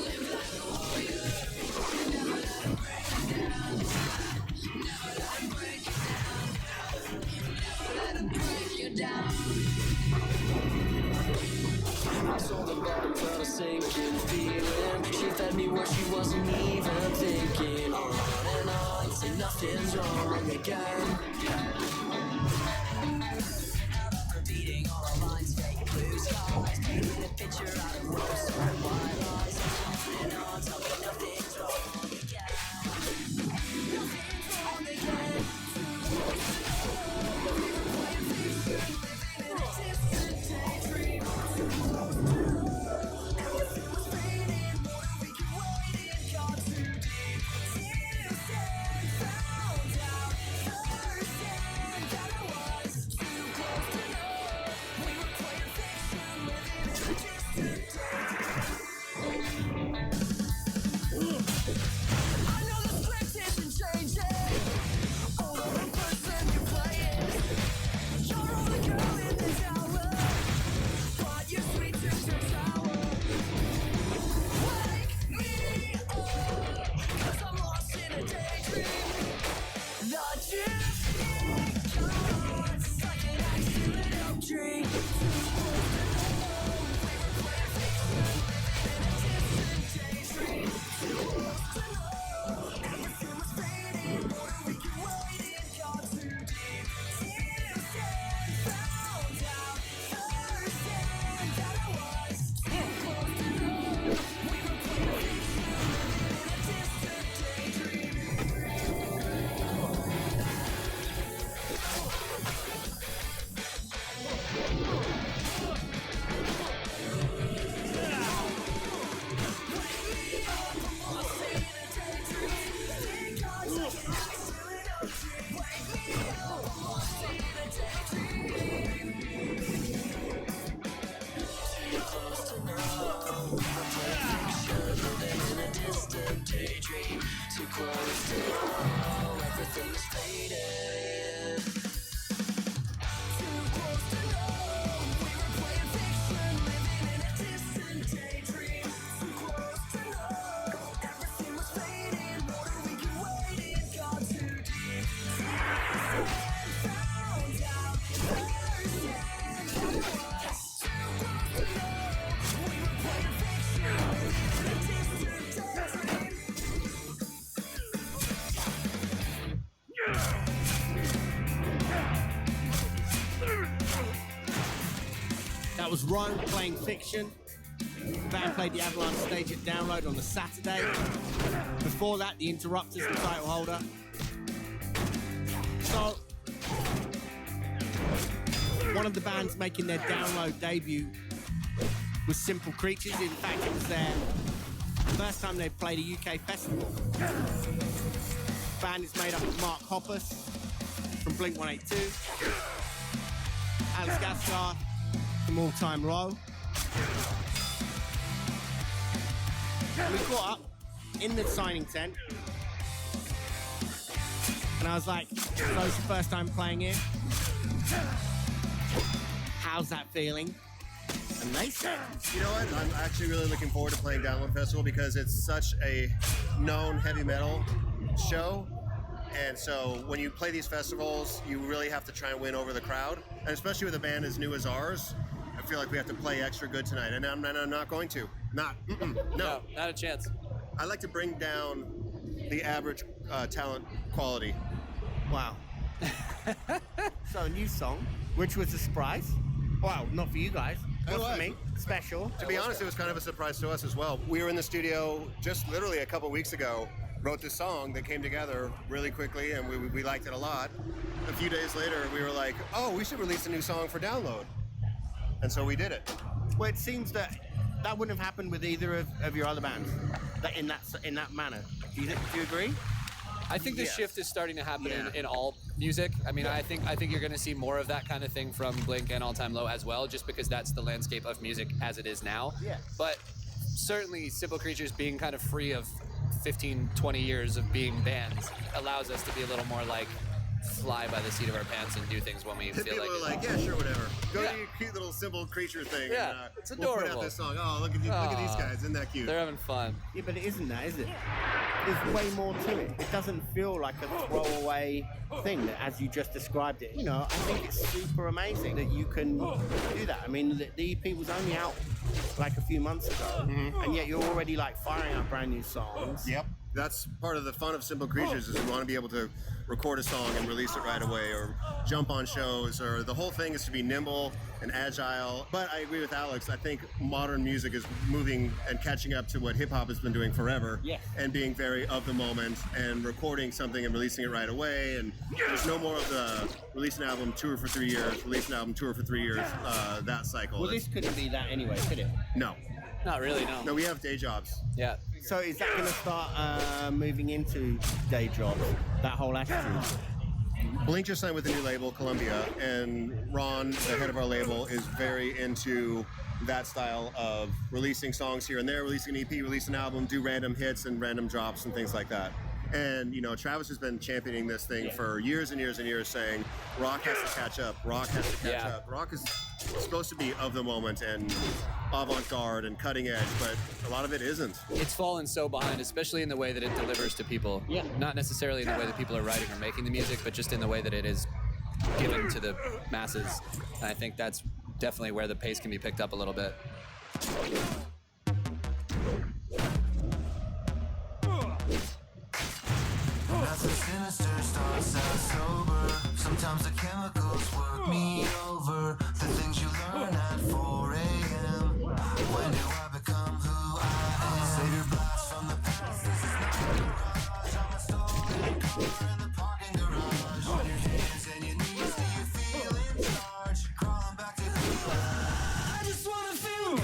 live like a warrior, and never let them break you down. Never let them break you down. Never let them break you down. I saw the bottom of a sinking feeling. She fed me where she wasn't even thinking. On and on, say nothing's wrong again. Repeating all our lines, fake blue skies, painting a picture out of rose and white lies. And on, tell me nothing's wrong again. Nothing's wrong again. Living in a distant daydream. That was Rome playing Fiction. The band played the Avalanche stage at Download on the Saturday. Before that, the Interrupters, the title holder. So, one of the bands making their Download debut was Simple Creatures. In fact, it was their first time they played a UK festival. The band is made up of Mark Hoppus from Blink-182, Alex Gaspar from All Time Low. We caught up in the signing tent, and I was like, "Flo's the first time playing here. How's that feeling?" And they said, "You know what? I'm actually really looking forward to playing Download Festival because it's such a known heavy metal show, and so when you play these festivals, you really have to try and win over the crowd, and especially with a band as new as ours." I feel like we have to play extra good tonight, and I'm not going to. No, not a chance. I like to bring down the average talent quality. Wow. So a new song, which was a surprise. Wow, not for you guys, but for me, special. To be honest, it was kind of a surprise to us as well. We were in the studio just literally a couple weeks ago, wrote this song that came together really quickly, and we liked it a lot. A few days later, we were like, oh, we should release a new song for Download. And so we did it. Well, it seems that wouldn't have happened with either of your other bands, in that manner. Do you agree? I think the shift is starting to happen in all music. I mean, I think you're going to see more of that kind of thing from Blink and All Time Low as well, just because that's the landscape of music as it is now. Yeah. But certainly Simple Creatures being kind of free of 15, 20 years of being bands allows us to be a little more like fly by the seat of our pants and do things when we feel people like are like, yeah, sure, whatever. Go to your cute little Simple Creature thing. Yeah, and, it's we'll adorable. put out this song. Oh, look at these guys. Isn't that cute? They're having fun. Yeah, but it isn't that, is it? There's way more to it. It doesn't feel like a throwaway thing that, as you just described it. You know, I think it's super amazing that you can do that. I mean, the EP was only out like a few months ago, and yet you're already like firing out brand new songs. Yep. That's part of the fun of Simple Creatures is we want to be able to record a song and release it right away or jump on shows, or the whole thing is to be nimble and agile. But I agree with Alex. I think modern music is moving and catching up to what hip-hop has been doing forever. Yes. And being very of the moment and recording something and releasing it right away. And there's no more of the release an album, tour for 3 years, release an album, tour for 3 years, that cycle. Well, this couldn't be that anyway, could it? No. Not really, no. No, we have day jobs. Yeah. So is that going to start moving into day jobs, that whole attitude? Blink just signed with a new label, Columbia, and Ron, the head of our label, is very into that style of releasing songs here and there, releasing an EP, release an album, do random hits and random drops and things like that. And, you know, Travis has been championing this thing for years and years and years, saying rock has to catch up, rock has to catch up. Rock is supposed to be of the moment and avant-garde and cutting edge, but a lot of it isn't. It's fallen so behind, especially in the way that it delivers to people. Yeah. Not necessarily in the way that people are writing or making the music, but just in the way that it is given to the masses. And I think that's definitely where the pace can be picked up a little bit. Nothing sinister starts out sober. Sometimes the chemicals work me over. The things you learn at 4 a.m. When do I become who I am? Save your blast from the past. This is not a garage. I'm a stolen car in the parking garage. On your hands and your knees, do you feel in charge? Crawling back to who you are. I just wanna feel. I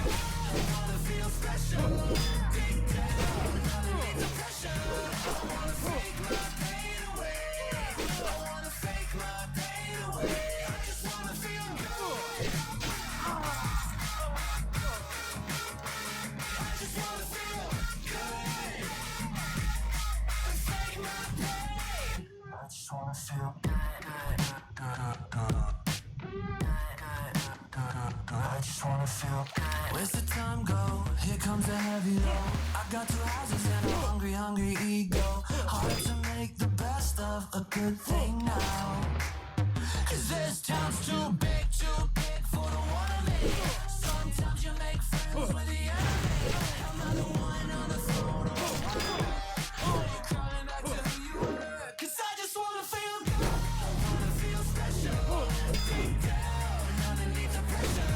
wanna feel special. Deep down, underneath the pressure. I wanna fake my pain away. I wanna fake my pain away. I just wanna feel good. I just wanna feel good. Fake my pain. I just wanna feel good. I just wanna feel good. Where's the time go? Here comes a heavy load. I got 2 houses and a hungry ego. Hard to make the best of a good thing now. Cause this town's too big for the one of me. Sometimes you make friends with the enemy. I'm not the one on the throne or you're crawling back to who you were. Cause I just wanna feel good. I wanna feel special. Deep down, underneath the pressure.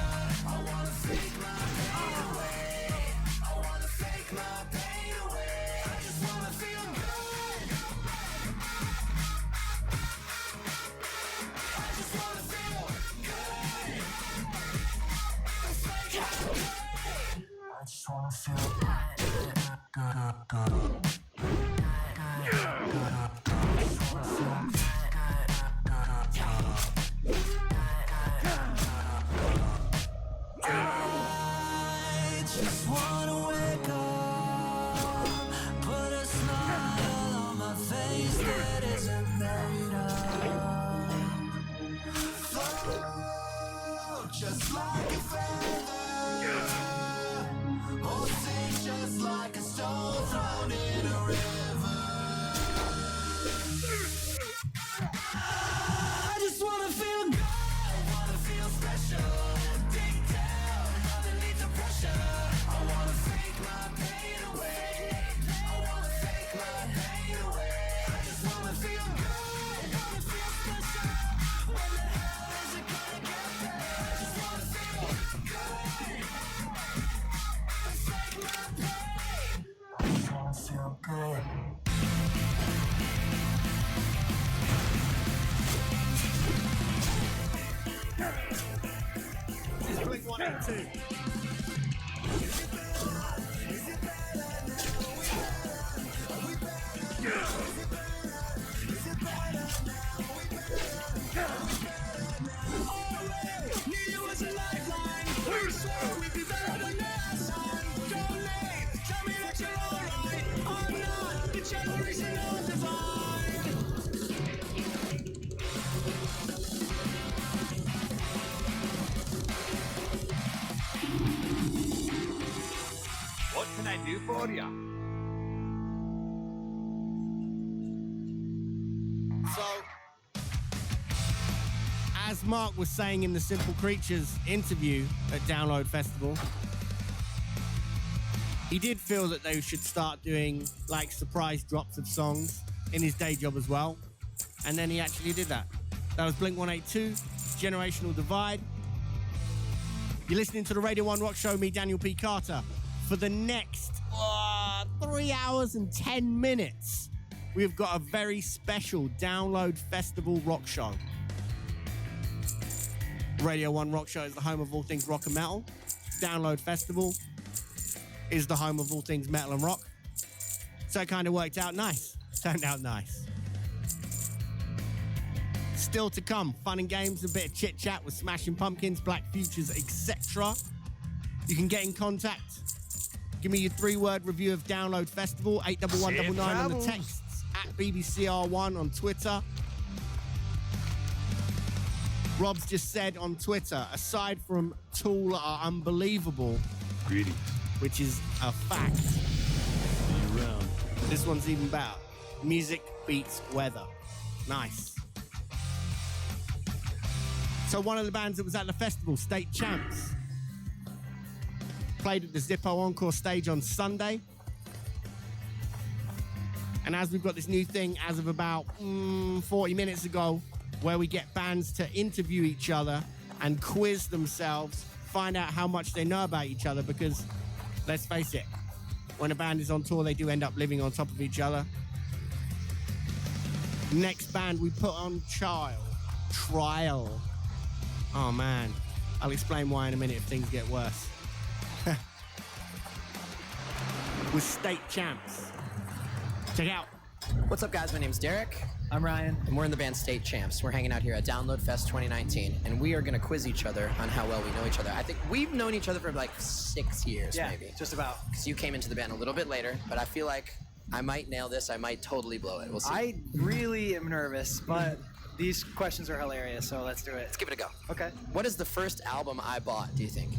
I wanna fake my pain away. I wanna fake my pain away. I just wanna feel good. I just wanna feel good. Fake my pain. I just wanna feel good. I just wanna wake up, put a smile on my face that isn't made up. Float just like a feather, or sink just like a stone thrown in a river. I just wanna feel good. I wanna feel special. Dig down underneath the pressure. I wanna fake my pain away. I wanna fake my pain away. I just wanna feel good. I wanna feel special. When the hell is it gonna get better? I just wanna feel good. Fake my pain. I just wanna feel good. This is Blink 182. Need you as a lifeline. We swore we'd be better than last time. Don't leave. Tell me that you're alright. I'm not. The generation of divine. What can I do for ya? So, as Mark was saying in the Simple Creatures interview at Download Festival, he did feel that they should start doing like surprise drops of songs in his day job as well. And then he actually did that. That was Blink 182, Generational Divide. You're listening to the Radio 1 Rock Show, me, Daniel P. Carter. For the next 3 hours and 10 minutes, we've got a very special Download Festival rock show. Radio 1 Rock Show is the home of all things rock and metal. Download Festival is the home of all things metal and rock. So it kind of worked out nice. Turned out nice. Still to come, fun and games, a bit of chit-chat with Smashing Pumpkins, Black Futures, etc. You can get in contact. Give me your 3-word review of Download Festival, 81199 on the texts, at BBCR1 on Twitter. Rob's just said on Twitter, aside from Tool are unbelievable, Greetings. which is a fact. Around. This one's even better. Music beats weather. Nice. So one of the bands that was at the festival, State Champs, played at the Zippo Encore stage on Sunday. And as we've got this new thing as of about 40 minutes ago, where we get bands to interview each other and quiz themselves, find out how much they know about each other, because let's face it, when a band is on tour, they do end up living on top of each other. Next band we put on Trial. Oh man, I'll explain why in a minute if things get worse. With State Champs. Check out. What's up, guys? My name's Derek. I'm Ryan. And we're in the band State Champs. We're hanging out here at Download Fest 2019, and we are going to quiz each other on how well we know each other. I think we've known each other for like 6 years, maybe. Just about. Because you came into the band a little bit later, but I feel like I might nail this. I might totally blow it. We'll see. I really am nervous, but these questions are hilarious, so let's do it. Let's give it a go. Okay. What is the first album I bought, do you think?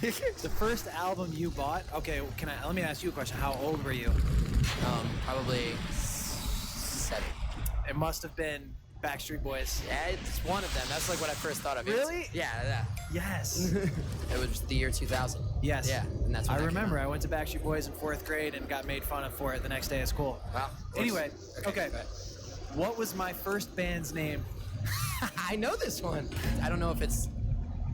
The first album you bought? Okay, let me ask you a question. How old were you? Probably 7. It must have been Backstreet Boys. Yeah, it's one of them. That's like what I first thought of. Really? Yeah. Yes. It was the year 2000. Yes. Yeah, and that's when I that came remember. out. I went to Backstreet Boys in 4th grade and got made fun of for it the next day of school. Wow. Anyway, okay. What was my first band's name? I know this one. I don't know if it's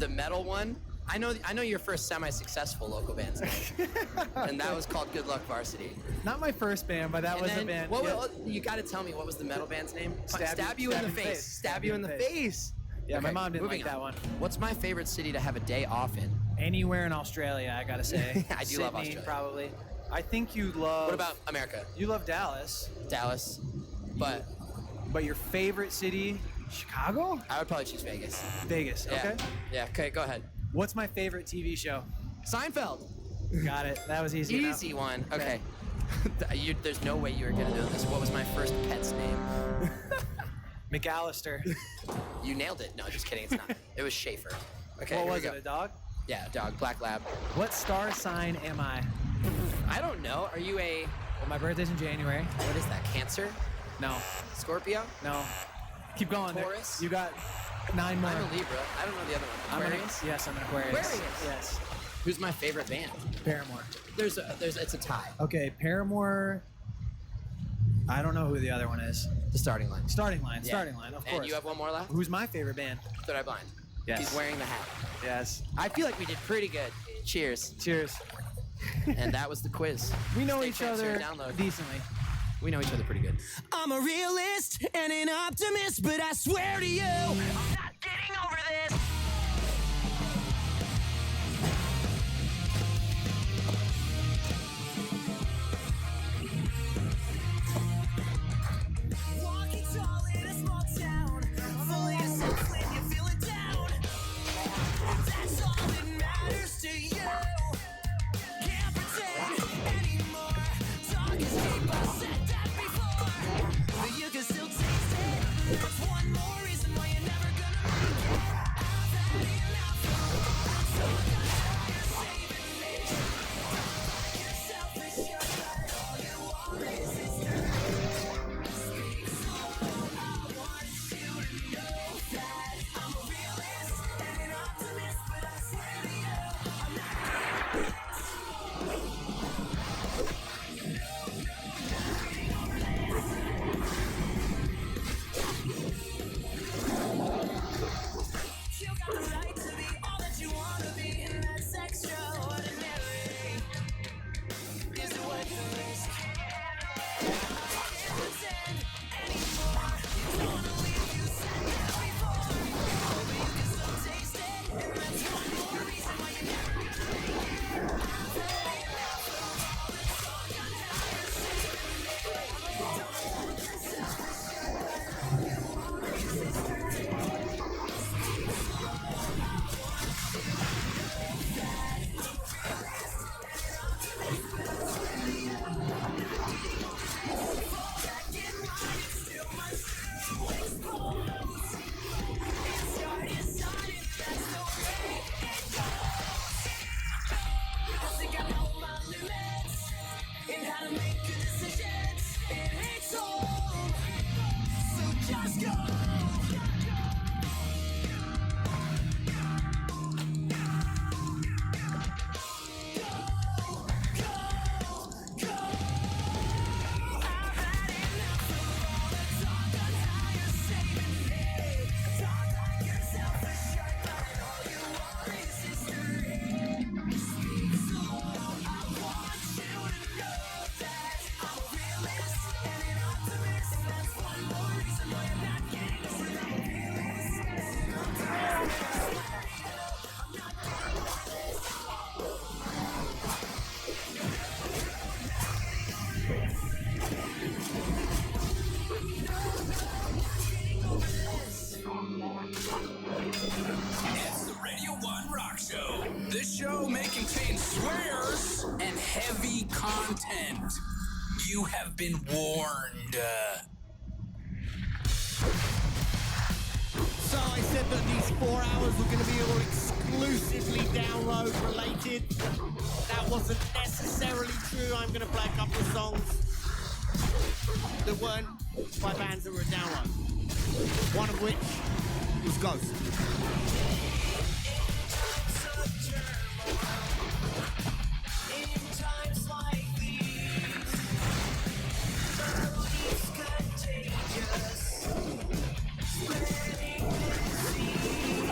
The metal one. I know your first semi-successful local band's name, and that was called Good Luck Varsity. Not my first band, but that And was then, a band. You got to tell me what was the metal band's name? Stab you in the face. Stab you in the face. Yeah, my Okay, mom didn't moving like that on. one. What's my favorite city to have a day off in? Anywhere in Australia, I gotta say. I do love Sydney, Australia. probably. I think you love. What about America? You love Dallas. Dallas, but your favorite city, Chicago? I would probably choose Vegas. Vegas. Yeah. Okay. Yeah. Okay. Go ahead. What's my favorite TV show? Seinfeld. Got it. That was easy. enough. Easy one. Okay. There's no way you were gonna do this. What was my first pet's name? McAllister. You nailed it. No, just kidding. It's not. It was Schaefer. Okay. What here was we it? go. A dog? Yeah, a dog. Black lab. What star sign am I? I don't know. Are you a? Well, my birthday's in January. What is that? Cancer? No. Scorpio? No. Keep going. Taurus? You got 9 more. I'm a Libra. I don't know the other one. I'm an- Aquarius? yes, I'm an Aquarius. Aquarius. Yes. Who's my favorite band? Paramore. It's a tie. Okay, Paramore. I don't know who the other one is. The Starting Line. Starting Line. Yeah. Starting Line. Of course. And you have one more left? Who's my favorite band? Third Eye Blind. Yes. He's wearing the hat. Yes. I feel like we did pretty good. Cheers. Cheers. And that was the quiz. We know Stay each tuned to other your download. decently. We know each other pretty good. I'm a realist and an optimist, but I swear to you, I'm not getting over this. Walking tall in a small town, full of yourself when you're feeling down. That's all that matters to you. Can't pretend anymore. Talk is cheap, I've said that before. But you can still taste it. That's one more reason why you're never gonna make it. I've had enough of all the talk. I know you're saving me. You're selfish, you're right. All you want is history. Speak slow, I want you to know that I'm a realist and an optimist, but I swear to you, I'm not getting You got the right to be all that you wanna be, and that's extraordinary. Is it worth the risk? I can't pretend anymore. Don't wanna leave you said that before. But you can still taste it, and that's one more reason why you're never gonna make it. I've had enough of all the talk on how you're saving me. Don't want yourself to shut up. All you want is history. Just go! It's the Radio 1 Rock Show. This show may contain swears and heavy content. You have been warned. So I said that these 4 hours were going to be all exclusively download related. That wasn't necessarily true. I'm going to play a couple of songs that weren't by bands that were a download. One of which was Ghost. In times like these, melodies contagious, spreading disease.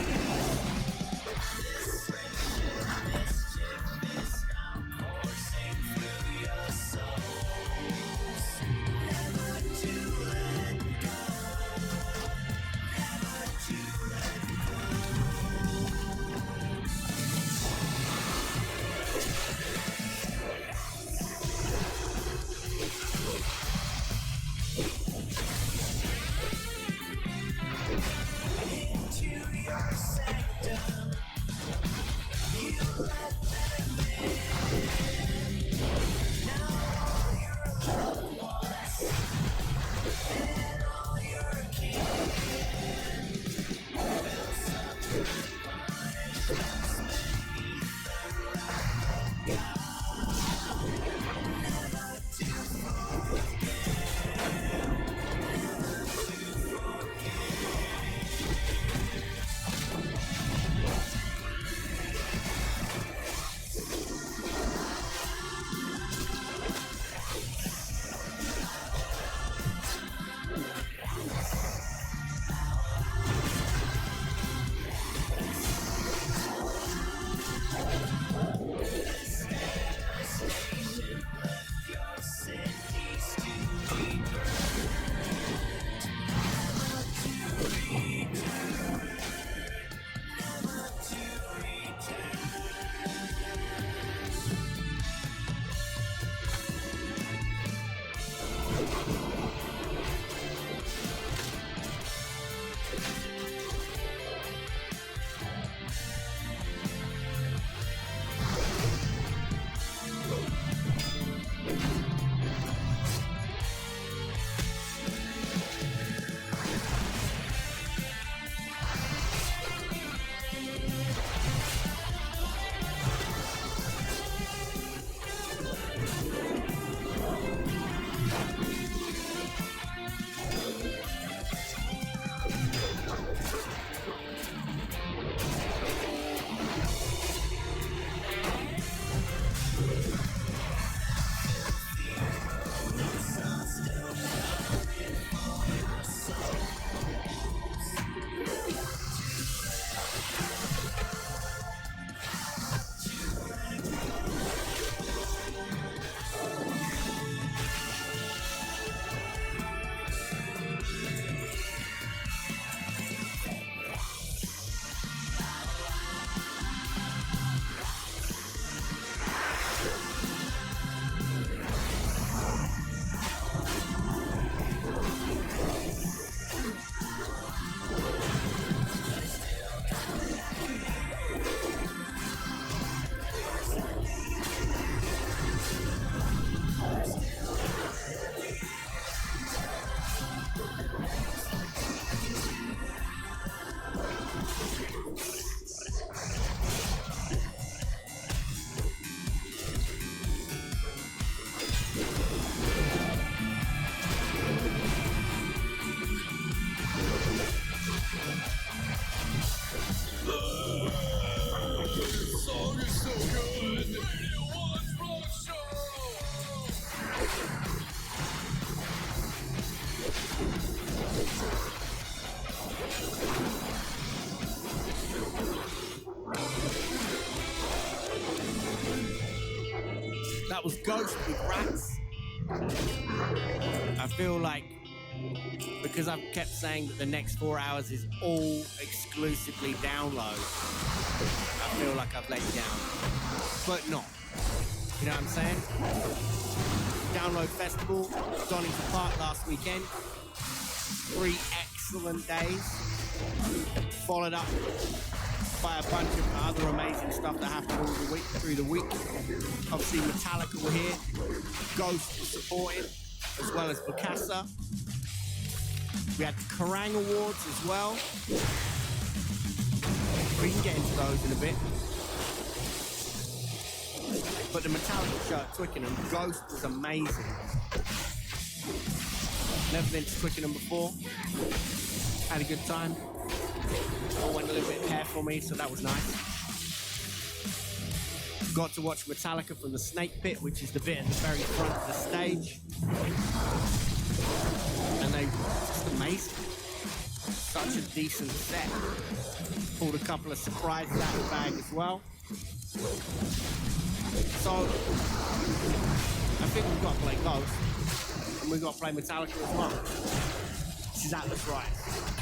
That was Ghost with Rats. I feel like because I've kept saying that the next 4 hours is all exclusively download, I feel like I've let you down. But not. You know what I'm saying? Download Festival, Donington Park last weekend. 3 excellent days. Followed up by a bunch of other amazing stuff that happened all the week, through the week. Obviously Metallica were here. Ghost was supporting, as well as Bokassa. We had the Kerrang Awards as well. We can get into those in a bit. But the Metallica show at Twickenham, Ghost was amazing. Never been to Twickenham before. Had a good time. All went a little bit hair for me, so that was nice. Got to watch Metallica from the Snake Pit, which is the bit at the very front of the stage. And they were just amazing. Such a decent set. Pulled a couple of surprises out of the bag as well. So, I think we've got to play Ghost, and we've got to play Metallica as well. This is Atlas Rise.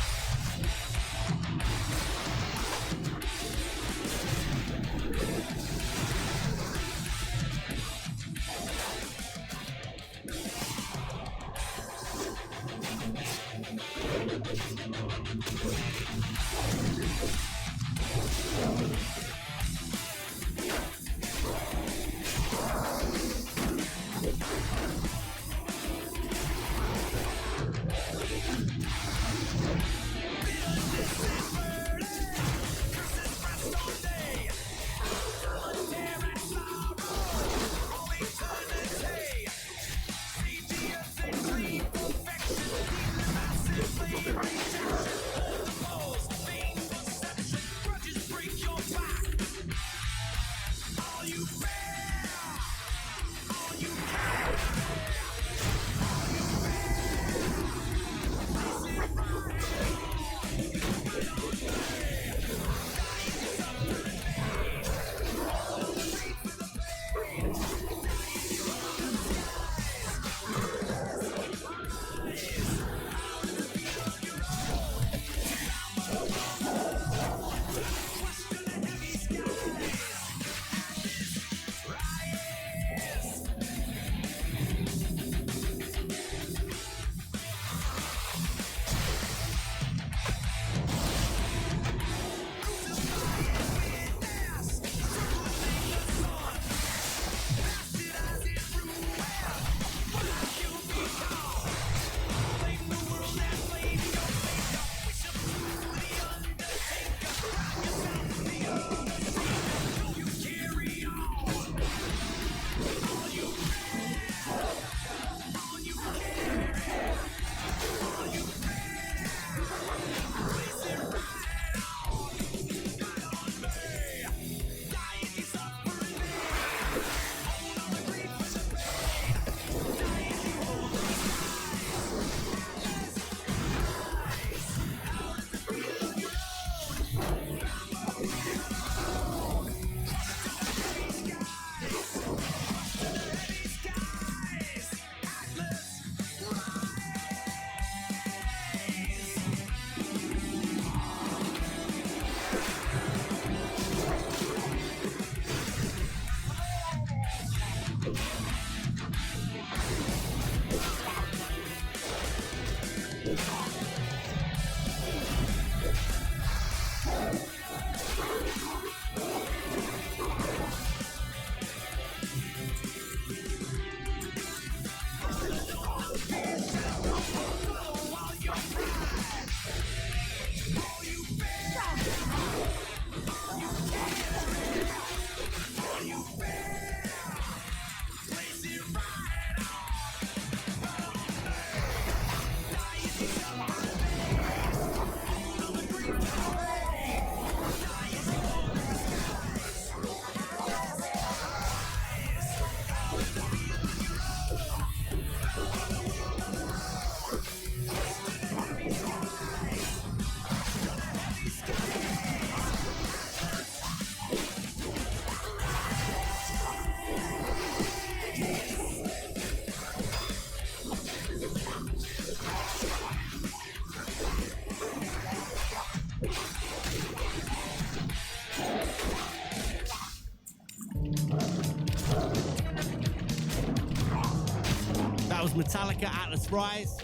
Metallica, Atlas Rise.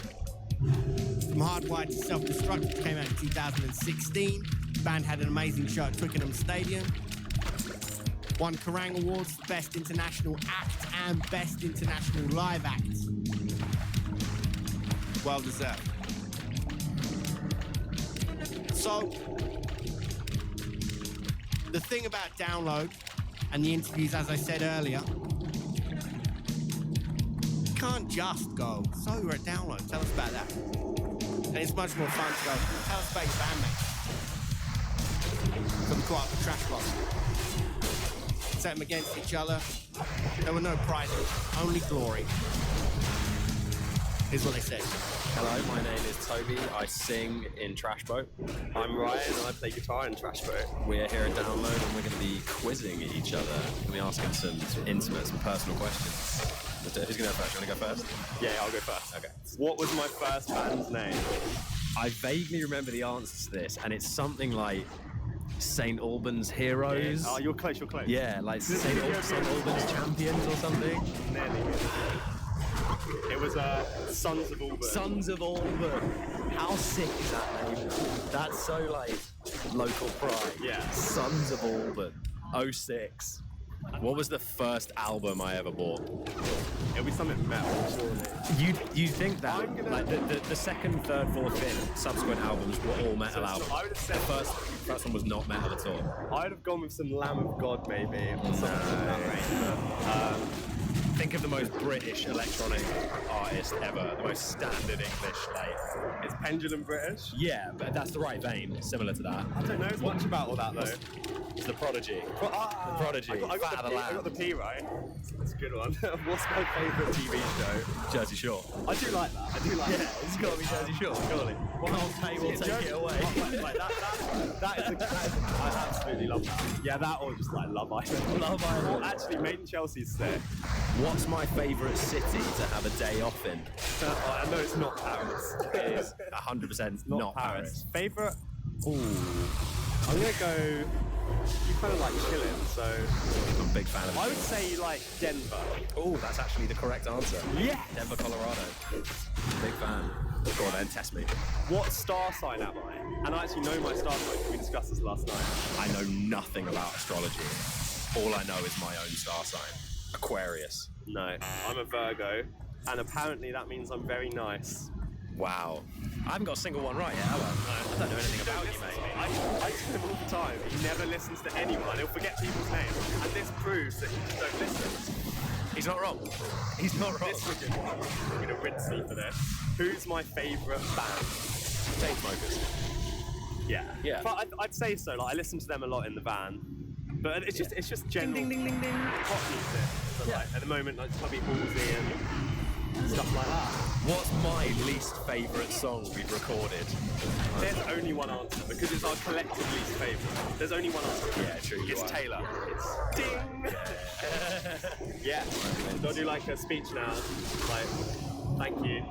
From Hardwired to Self-Destruct, which came out in 2016. The band had an amazing show at Twickenham Stadium. Won Kerrang Awards, Best International Act and Best International Live Act. Well deserved. So, the thing about Download and the interviews, as I said earlier, you can't just go, so we're at Download, tell us about that. And it's much more fun to go, tell us about your bandmates. So we caught up with Trashbox. Set them against each other. There were no prizes, only glory. Here's what they said. Hello, my name is Toby. I sing in Trashboat. I'm Ryan and I play guitar in Trashboat. We're here at Download and we're going to be quizzing each other. We'll be asking some intimate, some personal questions. Who's going to go first? You want to go first? Yeah, I'll go first. Okay. What was my first band's name? I vaguely remember the answer to this, and it's something like St. Albans Heroes. Yeah. Oh, you're close, you're close. Yeah, like St. Albans Champions or something. Nearly. It was Sons of Auburn. Sons of Auburn. How sick is that name? That's so like local pride. Yeah. Sons of Auburn. 06. What was the first album I ever bought? It'll be something metal, surely. You think that? Like the second, third, fourth, fifth subsequent albums were all metal albums. I would have said the first one was not metal at all. I'd have gone with some Lamb of God maybe. Or something like that. Think of the most British electronic artist ever, the most standard English, like... Is Pendulum British? Yeah, but that's the right vein, similar to that. I don't know much about all that, though. It's the Prodigy. The Prodigy, I got the P right. That's a good one. What's my favourite TV show? Jersey Shore. I do like that. Yeah, it's got to be Jersey Shore, surely. Can't pay, we'll take it away. That is I absolutely love that. Yeah, that or just like Love Island. Love Island. Well, actually, Made in Chelsea's sick. What's my favourite city to have a day off in? I know it's not Paris. It is 100% not Paris. Favourite? Ooh. I'm going to go... You kind of like chilling, so... I'm a big fan of it. I would say like Denver. Oh, that's actually the correct answer. Yeah. Denver, Colorado. Big fan. Go on then, test me. What star sign am I? And I actually know my star sign because we discussed this last night. I know nothing about astrology. All I know is my own star sign. Aquarius. No, I'm a Virgo, and apparently that means I'm very nice. Wow. I haven't got a single one right yet, have I? No, I don't know anything about you, mate. I tell him all the time, he never listens to anyone, he'll forget people's names, and this proves that you just don't listen. He's not wrong. He's not wrong. You're going to rinse me for this. Who's my favourite band? Chainsmokers. Yeah. But I'd say so, like I listen to them a lot in the van. But it's just general ding, ding, ding, ding. pop music. So like, at the moment, like Chubby Halsey and stuff like that. What's my least favourite song we've recorded? There's only one answer because it's our collective least favourite. There's only one answer. Yeah, true. It's Taylor. It's ding. Yeah. Do I do like a speech now? Like, thank you.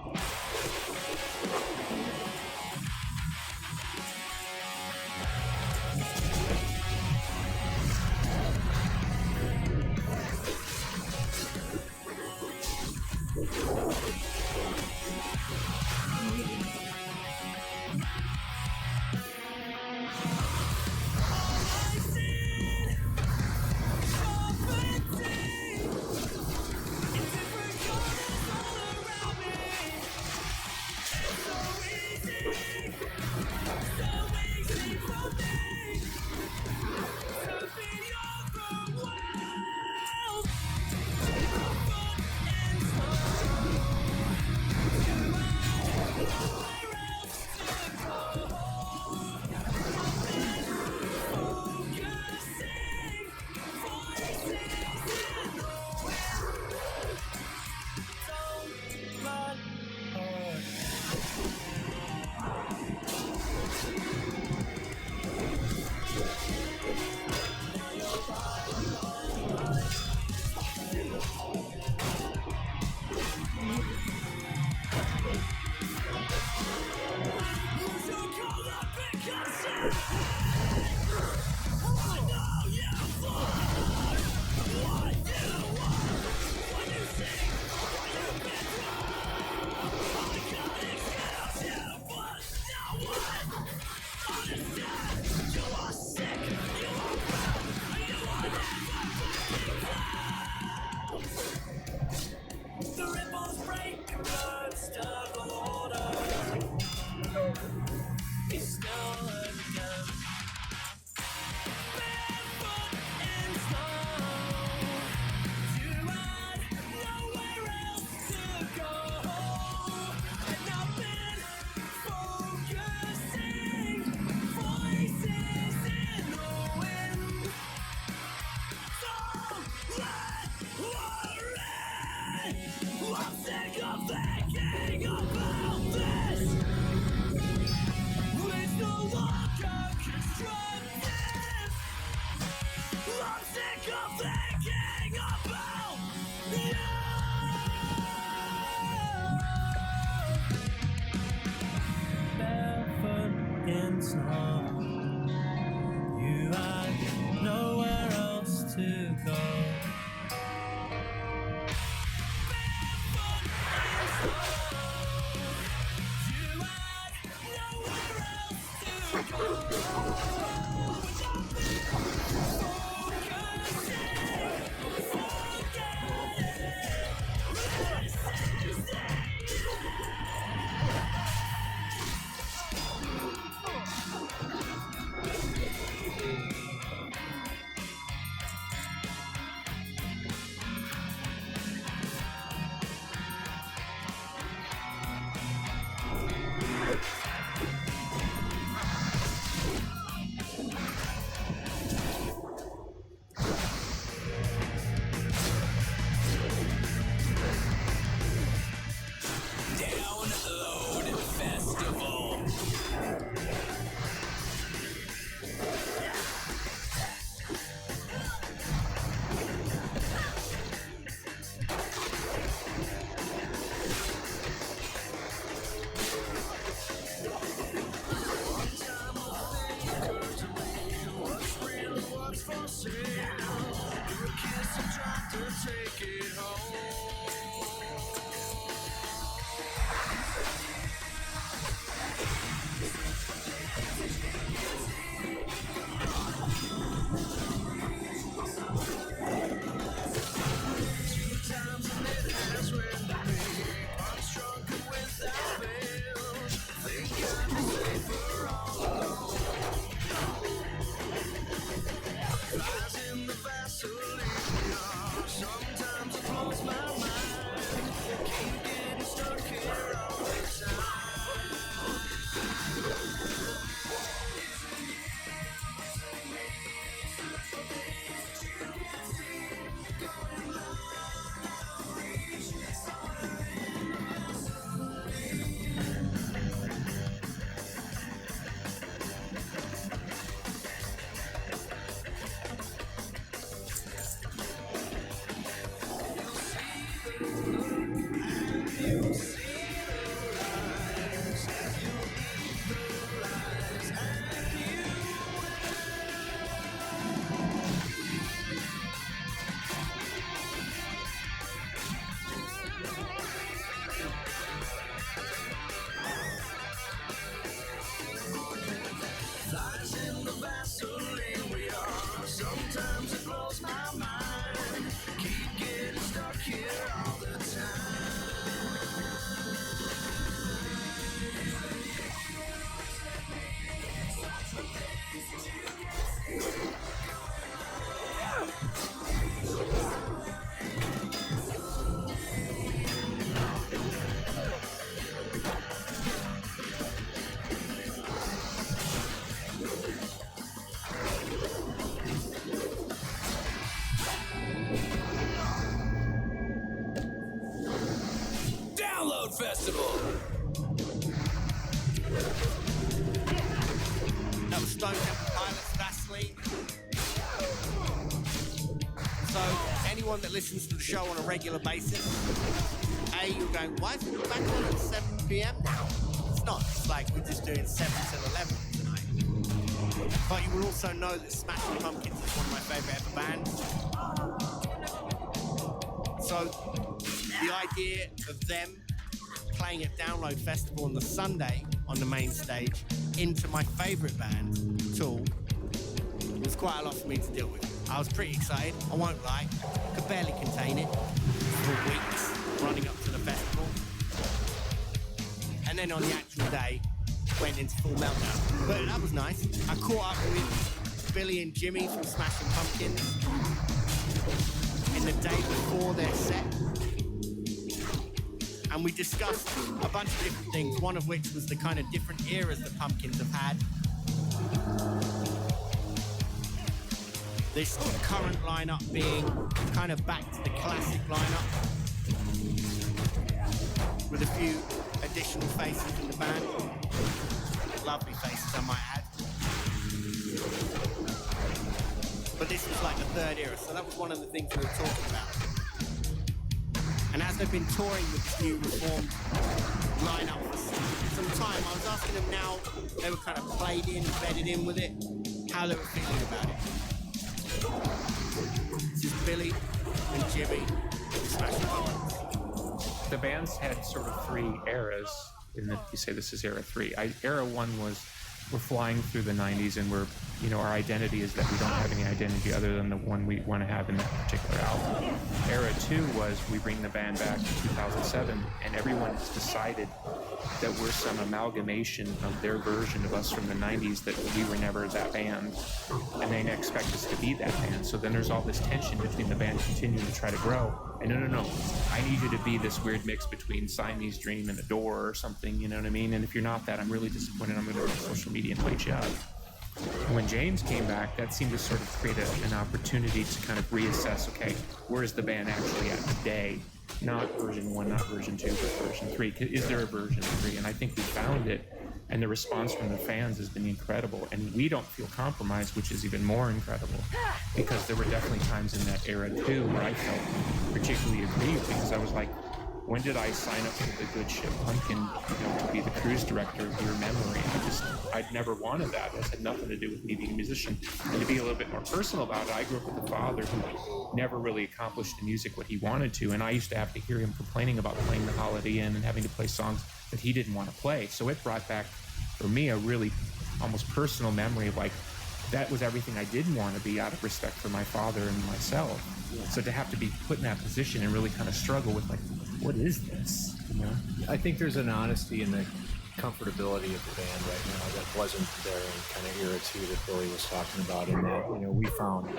fucking snow. You had nowhere else to go. Download Festival. Sometimes it blows my mind. Keep getting stuck here all the time. Flies in the Vaseline we are. Sometimes it blows my mind. Keep getting stuck here all the Download Festival. That was Stone Temple Pilots, Vaseline. So, anyone that listens to the show on a regular basis, you're going, why is it back on at 7 p.m. now? It's not. It's like we're just doing 7 till 11 tonight. But you will also know that Smashing Pumpkins is one of my favourite ever bands. So, the idea of them playing at Download Festival on the Sunday on the main stage into my favourite band, Tool, was quite a lot for me to deal with. I was pretty excited, I won't lie. Could barely contain it for weeks running up to the festival. And then on the actual day, went into full meltdown. But that was nice. I caught up with Billy and Jimmy from Smashing Pumpkins in the day before their set. And we discussed a bunch of different things, one of which was the kind of different eras the Pumpkins have had. This current lineup being kind of back to the classic lineup with a few additional faces in the band. Lovely faces, I might add. But this was like the third era, so that was one of the things we were talking about. And as they've been touring with this new reformed lineup for some time, I was asking them now, they were kind of played in, bedded in with it, how they were feeling about it. This is Billy and Jimmy, Smashing Pumpkins. The band's had sort of 3 eras, and if you say this is era 3. Era 1 was we're flying through the 90s, and we're, our identity is that we don't have any identity other than the one we want to have in that particular album. Era 2 was we bring the band back in 2007, and everyone has decided that we're some amalgamation of their version of us from the 90s, that we were never that band, and they expect us to be that band. So then there's all this tension between the band continuing to try to grow. And no, I need you to be this weird mix between Siamese Dream and Adore or something, you know what I mean? And if you're not that, I'm really disappointed. I'm going to go to social media and light you up. When James came back, that seemed to sort of create an opportunity to kind of reassess, okay, where is the band actually at today? Not version 1, not version 2, but version 3. Is there a version 3? And I think we found it, and the response from the fans has been incredible. And we don't feel compromised, which is even more incredible, because there were definitely times in that era too where I felt particularly aggrieved, because I was like, when did I sign up for the Good Ship Pumpkin, to be the cruise director of Your Memory? I'd never wanted that. It had nothing to do with me being a musician. And to be a little bit more personal about it, I grew up with a father who never really accomplished in music what he wanted to, and I used to have to hear him complaining about playing the Holiday Inn and having to play songs that he didn't want to play. So it brought back, for me, a really almost personal memory of like, that was everything I didn't want to be out of respect for my father and myself. So to have to be put in that position and really kind of struggle with like, what is this? I think there's an honesty in the comfortability of the band right now that wasn't there in kind of era 2 that Billy was talking about, in that, we found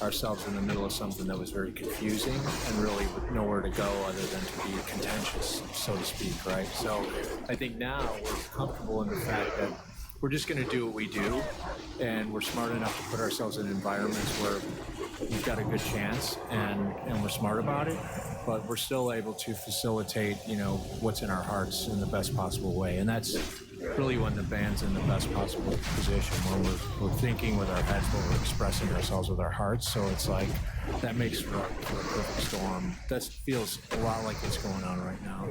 ourselves in the middle of something that was very confusing and really with nowhere to go other than to be contentious, so to speak, right? So I think now we're comfortable in the fact that we're just going to do what we do, and we're smart enough to put ourselves in environments where we've got a good chance, and we're smart about it, but we're still able to facilitate, what's in our hearts in the best possible way. And that's really when the band's in the best possible position, when we're thinking with our heads, but we're expressing ourselves with our hearts. So it's like, that makes for a perfect storm. That feels a lot like what's going on right now.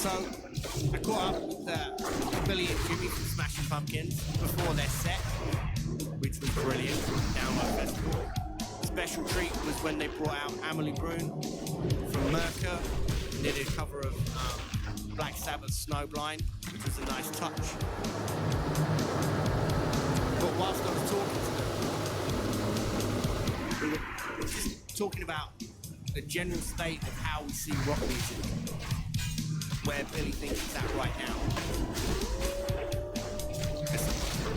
So I caught up with Billy and Jimmy from Smashing Pumpkins before their set, which was brilliant. Download Festival. Special treat was when they brought out Amelie Brune from Merker. They did a cover of Black Sabbath's Snowblind, which was a nice touch. But whilst I was talking to them, we were just talking about the general state of how we see rock music, where Billy thinks it's at right now.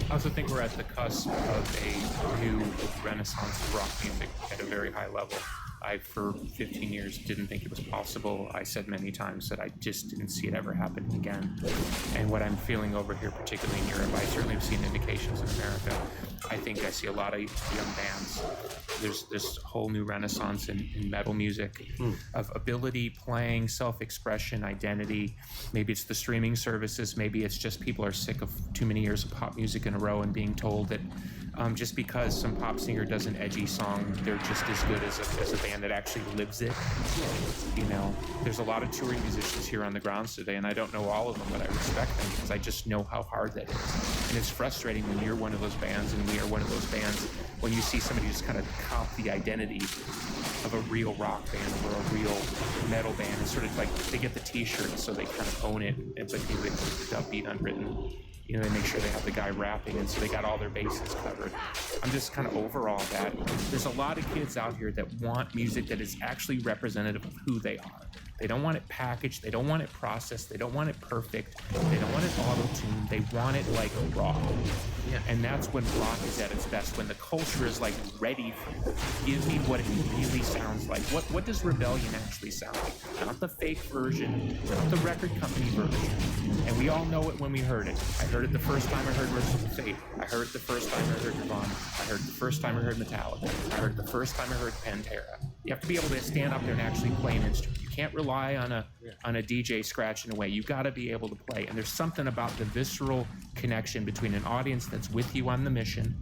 I also think we're at the cusp of a new renaissance of rock music at a very high level. I, for 15 years, didn't think it was possible. I said many times that I just didn't see it ever happening again. And what I'm feeling over here, particularly in Europe, I certainly have seen indications in America. I think I see a lot of young bands. There's this whole new renaissance in metal music of ability, playing, self-expression, identity. Maybe it's the streaming services. Maybe it's just people are sick of too many years of pop music in a row and being told that just because some pop singer does an edgy song, they're just as good as a band that actually lives it. You know, there's a lot of touring musicians here on the grounds today, and I don't know all of them, but I respect them because I just know how hard that is. And it's frustrating when you're one of those bands and we are one of those bands, when you see somebody just kind of cop the identity of a real rock band or a real metal band. It's sort of like they get the t-shirt so they kind of own it, but they with the upbeat unwritten. You know, they make sure they have the guy rapping, and so they got all their bases covered. I'm just kind of over all that. There's a lot of kids out here that want music that is actually representative of who they are. They don't want it packaged. They don't want it processed. They don't want it perfect. They don't want it auto-tuned. They want it like raw. Yeah. And that's when rock is at its best, when the culture is like ready for it. Give me what it really sounds like. What does Rebellion actually sound like? Not the fake version, not the record company version. And we all know it when we heard it. I heard it the first time I heard Merciful Fate. I heard it the first time I heard Nirvana. I heard it the first time I heard Metallica. I heard it the first time I heard Pantera. You have to be able to stand up there and actually play an instrument. You can't rely on a DJ scratching away. You got to be able to play. And there's something about the visceral connection between an audience that's with you on the mission.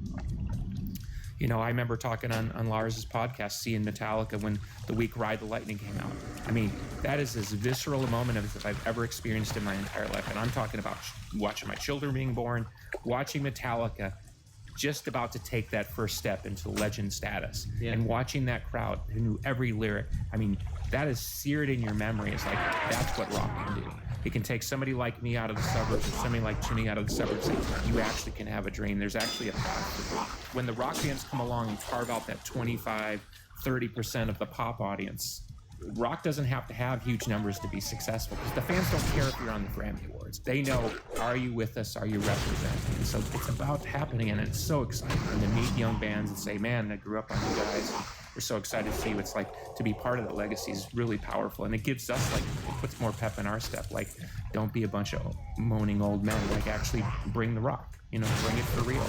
You know, I remember talking on Lars's podcast, seeing Metallica when the week Ride the Lightning came out. I mean, that is as visceral a moment as I've ever experienced in my entire life. And I'm talking about watching my children being born, watching Metallica just about to take that first step into legend status, and watching that crowd who knew every lyric. I mean, that is seared in your memory. It's like, that's what rock can do. It can take somebody like me out of the suburbs or somebody like Jimmy out of the suburbs. You actually can have a dream. There's actually a path. When the rock bands come along and carve out that 25, 30% of the pop audience, rock doesn't have to have huge numbers to be successful, because the fans don't care if you're on the Grammy Awards. They know, are you with us? Are you representing? And so it's about happening, and it's so exciting. And to meet young bands and say, man, I grew up on you guys. We're so excited to see you. It's like, to be part of that legacy is really powerful. And it gives us, like, it puts more pep in our step. Like, don't be a bunch of moaning old men. Like, actually bring the rock. You know, bring it for real.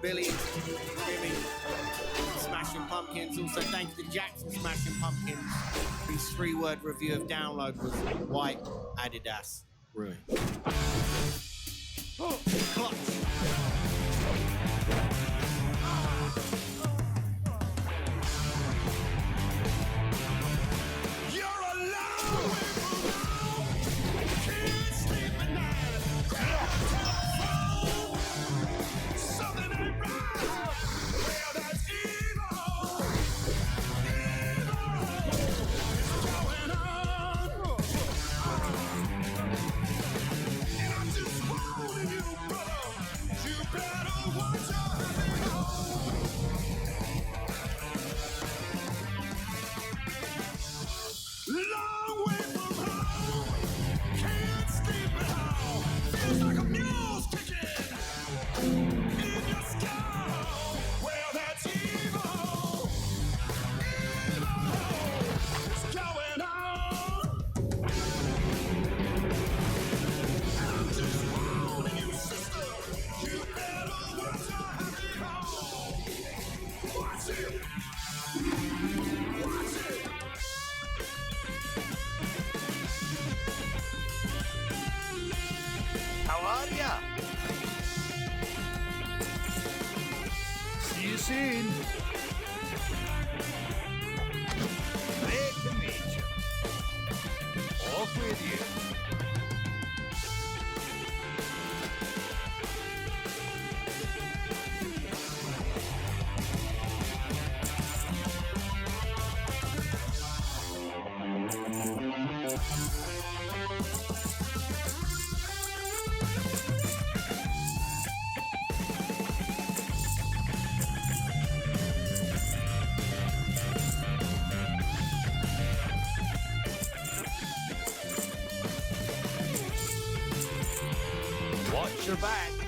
Billy, Jimmy, Smashing Pumpkins. Also, thanks to Jackson Smashing Pumpkins. His 3-word review of Download was white Adidas. Ruin. Oh, clutch. How are ya? See you soon. Great to meet you. Off with you. Watch your back.